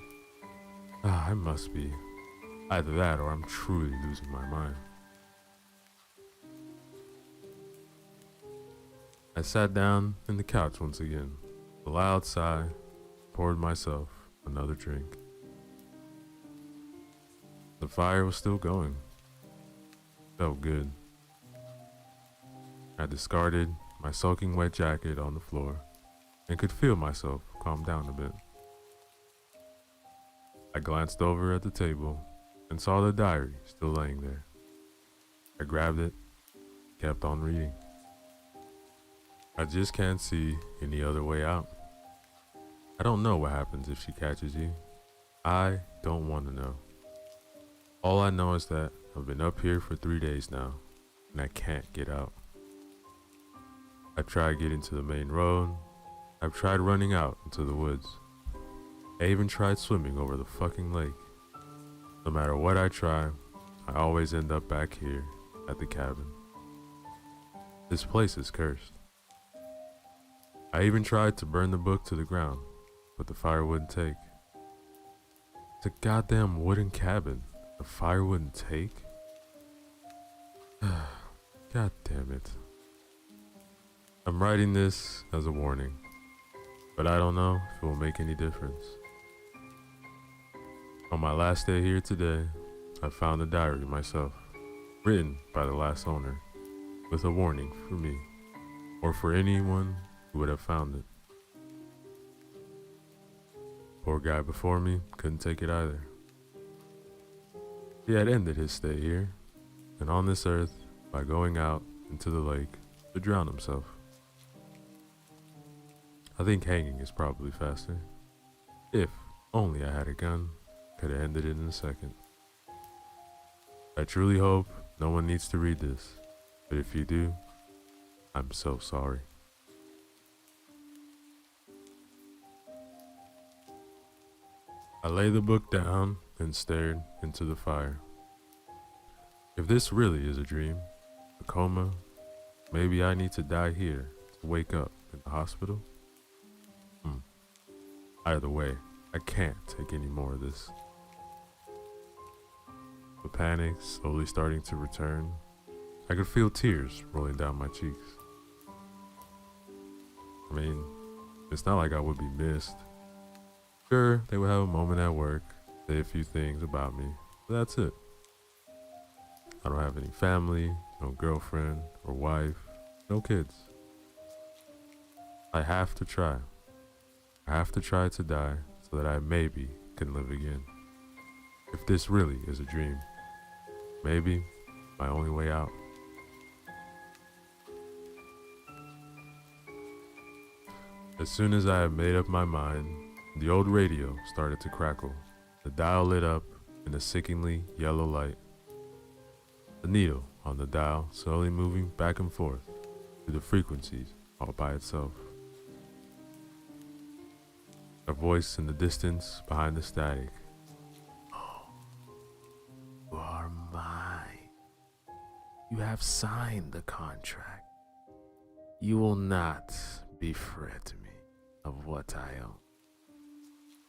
I must be. Either that or I'm truly losing my mind. I sat down in the couch once again. A loud sigh, poured myself another drink. The fire was still going. Felt good. I discarded my soaking wet jacket on the floor and could feel myself calm down a bit. I glanced over at the table and saw the diary still laying there. I grabbed it, kept on reading. I just can't see any other way out. I don't know what happens if she catches you. I don't want to know. All I know is that I've been up here for 3 days now, and I can't get out. I tried getting to the main road. I've tried running out into the woods. I even tried swimming over the fucking lake. No matter what I try, I always end up back here at the cabin. This place is cursed. I even tried to burn the book to the ground, but the fire wouldn't take. It's a goddamn wooden cabin. The fire wouldn't take? God damn it. I'm writing this as a warning, but I don't know if it will make any difference. On my last day here today, I found a diary myself, written by the last owner, with a warning for me, or for anyone who would have found it. Poor guy before me couldn't take it either. He had ended his stay here, and on this earth, by going out into the lake to drown himself. I think hanging is probably faster. If only I had a gun, could have ended it in a second. I truly hope no one needs to read this, but if you do, I'm so sorry. I laid the book down and stared into the fire. If this really is a dream, a coma, maybe I need to die here to wake up in the hospital. Either way, I can't take any more of this. The panic slowly starting to return. I could feel tears rolling down my cheeks. I mean, it's not like I would be missed. Sure, they would have a moment at work, say a few things about me, but that's it. I don't have any family, no girlfriend or wife, no kids. I have to try. I have to try to die so that I maybe can live again. If this really is a dream, maybe my only way out. As soon as I had made up my mind, the old radio started to crackle. The dial lit up in a sickeningly yellow light. The needle on the dial slowly moving back and forth through the frequencies all by itself. A voice in the distance behind the static. "Oh, you are mine. You have signed the contract. You will not befriend me of what I own.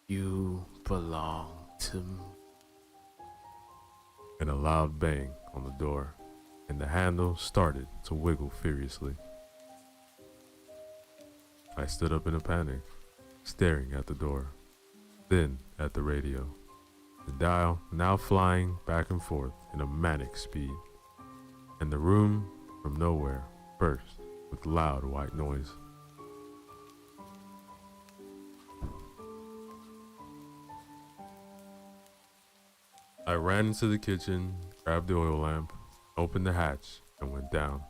You belong to me." And a loud bang on the door, and the handle started to wiggle furiously. I stood up in a panic, staring at the door, then at the radio, the dial now flying back and forth in a manic speed, and the room from nowhere burst with loud white noise. I ran into the kitchen, grabbed the oil lamp, opened the hatch, and went down.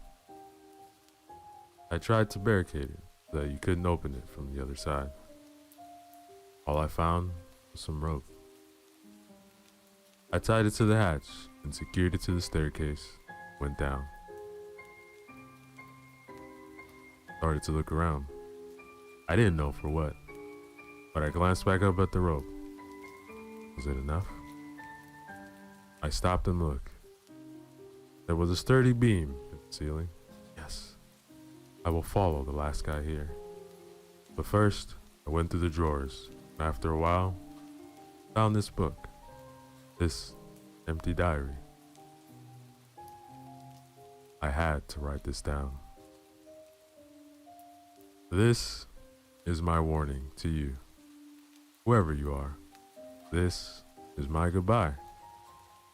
I tried to barricade it so that you couldn't open it from the other side. All I found was some rope. I tied it to the hatch and secured it to the staircase, went down. Started to look around. I didn't know for what, but I glanced back up at the rope. Was it enough? I stopped and looked. There was a sturdy beam in the ceiling. Yes, I will follow the last guy here. But first, I went through the drawers, and after a while, found this book, this empty diary. I had to write this down. This is my warning to you, whoever you are. This is my goodbye.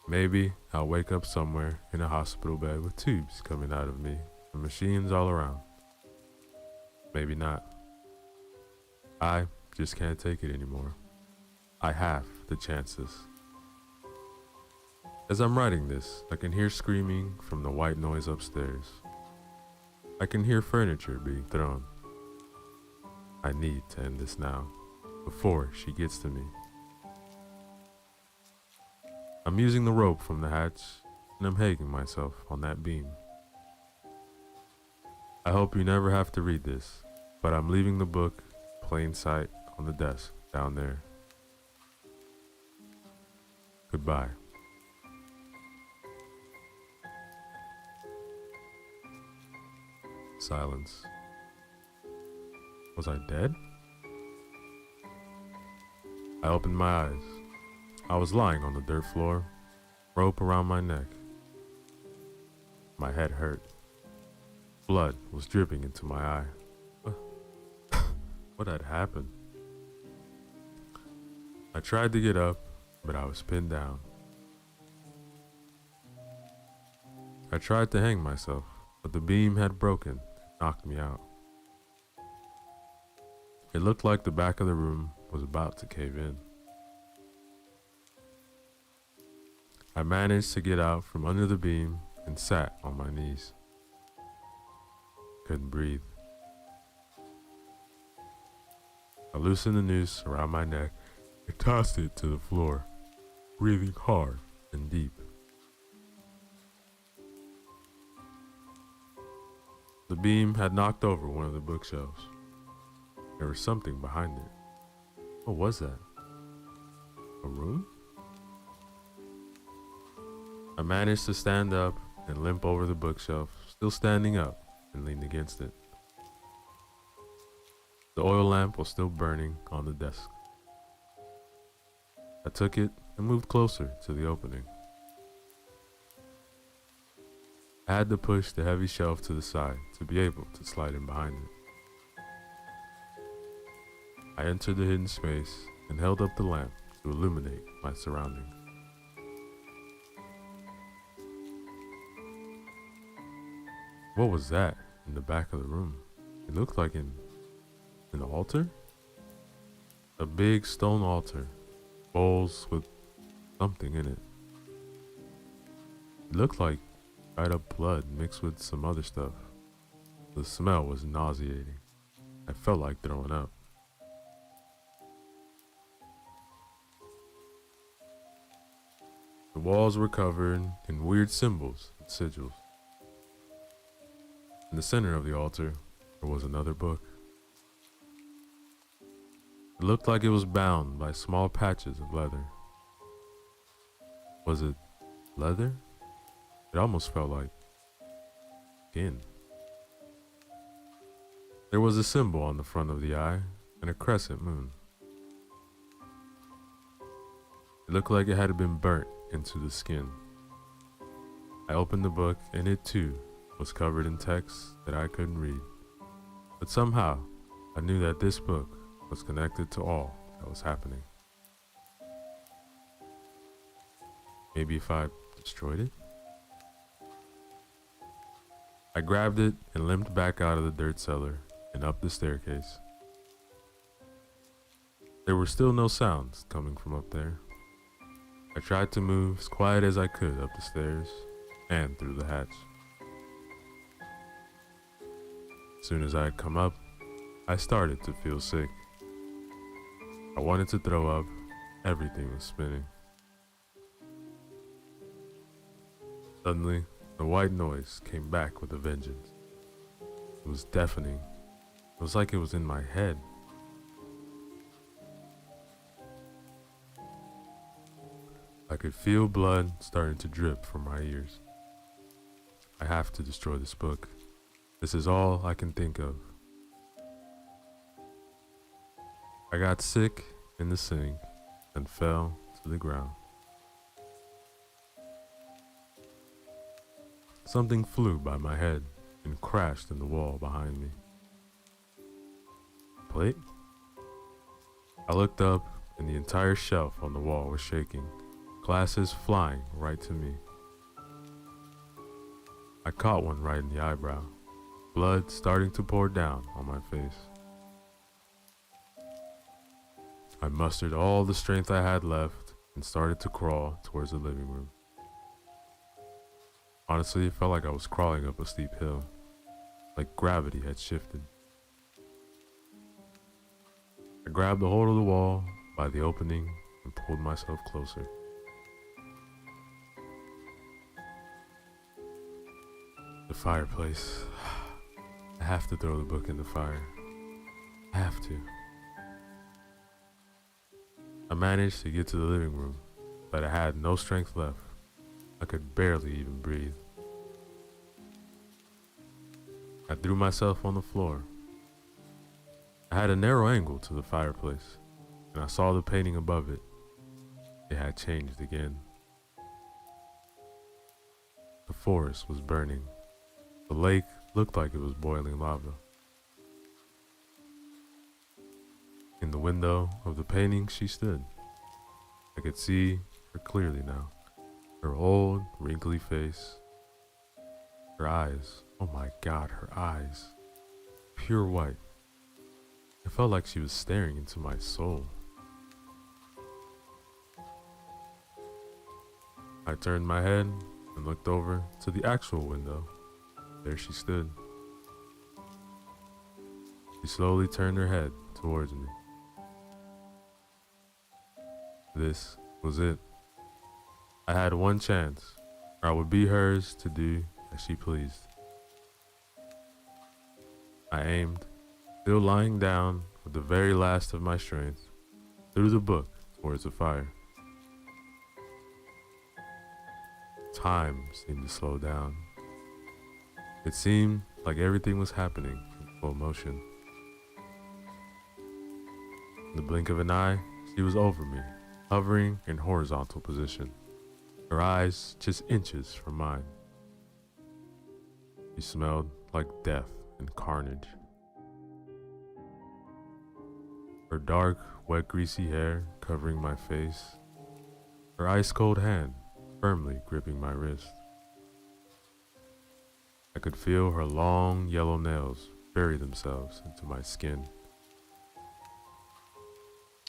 Maybe I'll wake up somewhere in a hospital bed with tubes coming out of me and machines all around. Maybe not. I just can't take it anymore. I have the chances. As I'm writing this, I can hear screaming from the white noise upstairs. I can hear furniture being thrown. I need to end this now, before she gets to me. I'm using the rope from the hatch, and I'm hanging myself on that beam. I hope you never have to read this, but I'm leaving the book in plain sight on the desk down there. Goodbye. Silence. Was I dead? I opened my eyes. I was lying on the dirt floor, rope around my neck. My head hurt. Blood was dripping into my eye. What had happened? I tried to get up, but I was pinned down. I tried to hang myself, but the beam had broken and knocked me out. It looked like the back of the room was about to cave in. I managed to get out from under the beam and sat on my knees. Couldn't breathe. I loosened the noose around my neck and tossed it to the floor, breathing hard and deep. The beam had knocked over one of the bookshelves. There was something behind it. What was that? A room? I managed to stand up and limp over the bookshelf, still standing up, and leaned against it. The oil lamp was still burning on the desk. I took it and moved closer to the opening. I had to push the heavy shelf to the side to be able to slide in behind it. I entered the hidden space and held up the lamp to illuminate my surroundings. What was that in the back of the room? It looked like an altar? A big stone altar, bowls with something in it. It looked like dried up blood mixed with some other stuff. The smell was nauseating. I felt like throwing up. The walls were covered in weird symbols and sigils. In the center of the altar, there was another book. It looked like it was bound by small patches of leather. Was it leather? It almost felt like skin. There was a symbol on the front of the eye and a crescent moon. It looked like it had been burnt into the skin. I opened the book and it too was covered in text that I couldn't read. But somehow I knew that this book was connected to all that was happening. Maybe if I destroyed it? I grabbed it and limped back out of the dirt cellar and up the staircase. There were still no sounds coming from up there. I tried to move as quiet as I could up the stairs and through the hatch. As soon as I had come up, I started to feel sick. I wanted to throw up. Everything was spinning. Suddenly, the white noise came back with a vengeance. It was deafening. It was like it was in my head. I could feel blood starting to drip from my ears. I have to destroy this book. This is all I can think of. I got sick in the sink and fell to the ground. Something flew by my head and crashed in the wall behind me. Plate? I looked up and the entire shelf on the wall was shaking, glasses flying right to me. I caught one right in the eyebrow, blood starting to pour down on my face. I mustered all the strength I had left and started to crawl towards the living room. Honestly, it felt like I was crawling up a steep hill, like gravity had shifted. I grabbed a hold of the wall by the opening and pulled myself closer. The fireplace. I have to throw the book in the fire. I have to. I managed to get to the living room, but I had no strength left. I could barely even breathe. I threw myself on the floor. I had a narrow angle to the fireplace, and I saw the painting above it. It had changed again. The forest was burning. The lake looked like it was boiling lava. In the window of the painting she stood. I could see her clearly now. Her old, wrinkly face. Her eyes. Oh my God, her eyes. Pure white. It felt like she was staring into my soul. I turned my head and looked over to the actual window. There she stood. She slowly turned her head towards me. This was it. I had one chance, or I would be hers to do as she pleased. I aimed, still lying down with the very last of my strength, threw the book towards the fire. Time seemed to slow down. It seemed like everything was happening in full motion. In the blink of an eye, she was over me, hovering in horizontal position, her eyes just inches from mine. She smelled like death and carnage. Her dark, wet, greasy hair covering my face, her ice-cold hand firmly gripping my wrist. I could feel her long, yellow nails bury themselves into my skin.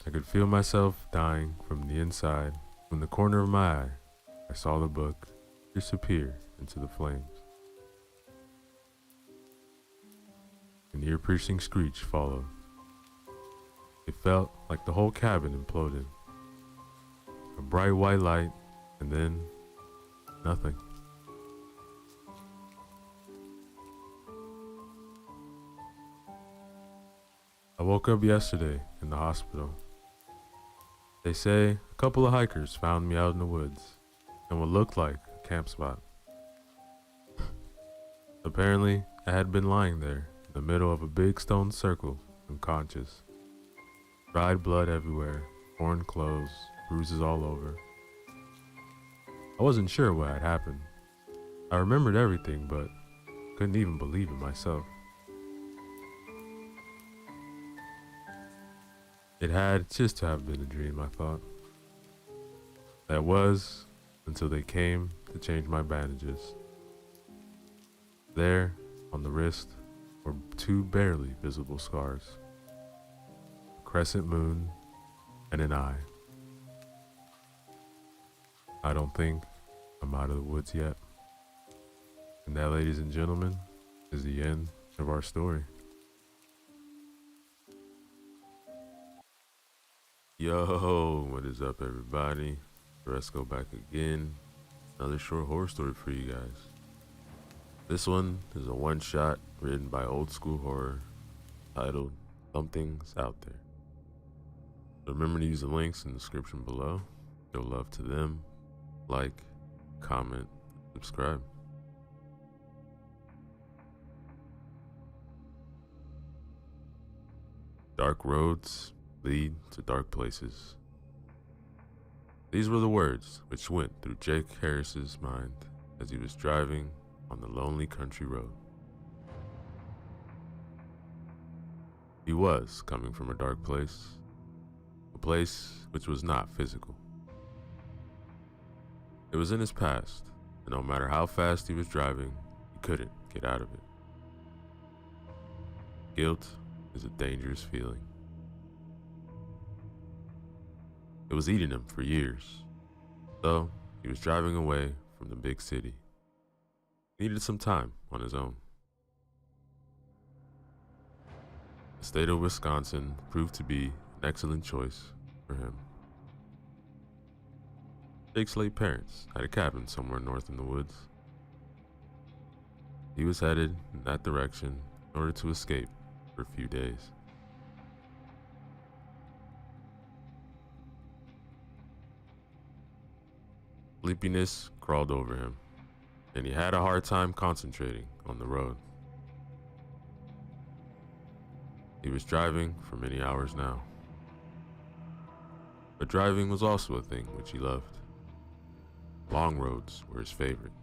I could feel myself dying from the inside when the corner of my eye, I saw the book disappear into the flames. An ear-piercing screech followed. It felt like the whole cabin imploded. A bright white light, and then nothing. I woke up yesterday in the hospital. They say a couple of hikers found me out in the woods in what looked like a camp spot. Apparently, I had been lying there in the middle of a big stone circle, unconscious. Dried blood everywhere, torn clothes, bruises all over. I wasn't sure what had happened. I remembered everything, but couldn't even believe it myself. It had just to have been a dream, I thought. That was until they came to change my bandages. There, on the wrist, were two barely visible scars. A crescent moon and an eye. I don't think I'm out of the woods yet. And that, ladies and gentlemen, is the end of our story. Yo, what is up, everybody? Let's go back again. Another short horror story for you guys. This one is a one-shot written by Old School Horror titled Something's Out There. Remember to use the links in the description below. Show love to them. Like, comment, subscribe. Dark roads lead to dark places. These were the words which went through Jake Harris's mind as he was driving on the lonely country road. He was coming from a dark place, a place which was not physical. It was in his past, and no matter how fast he was driving, he couldn't get out of it. Guilt is a dangerous feeling. It was eating him for years, so he was driving away from the big city. He needed some time on his own. The state of Wisconsin proved to be an excellent choice for him. Jake's late parents had a cabin somewhere north in the woods. He was headed in that direction in order to escape for a few days. Sleepiness crawled over him, and he had a hard time concentrating on the road. He was driving for many hours now. But driving was also a thing which he loved. Long roads were his favorite.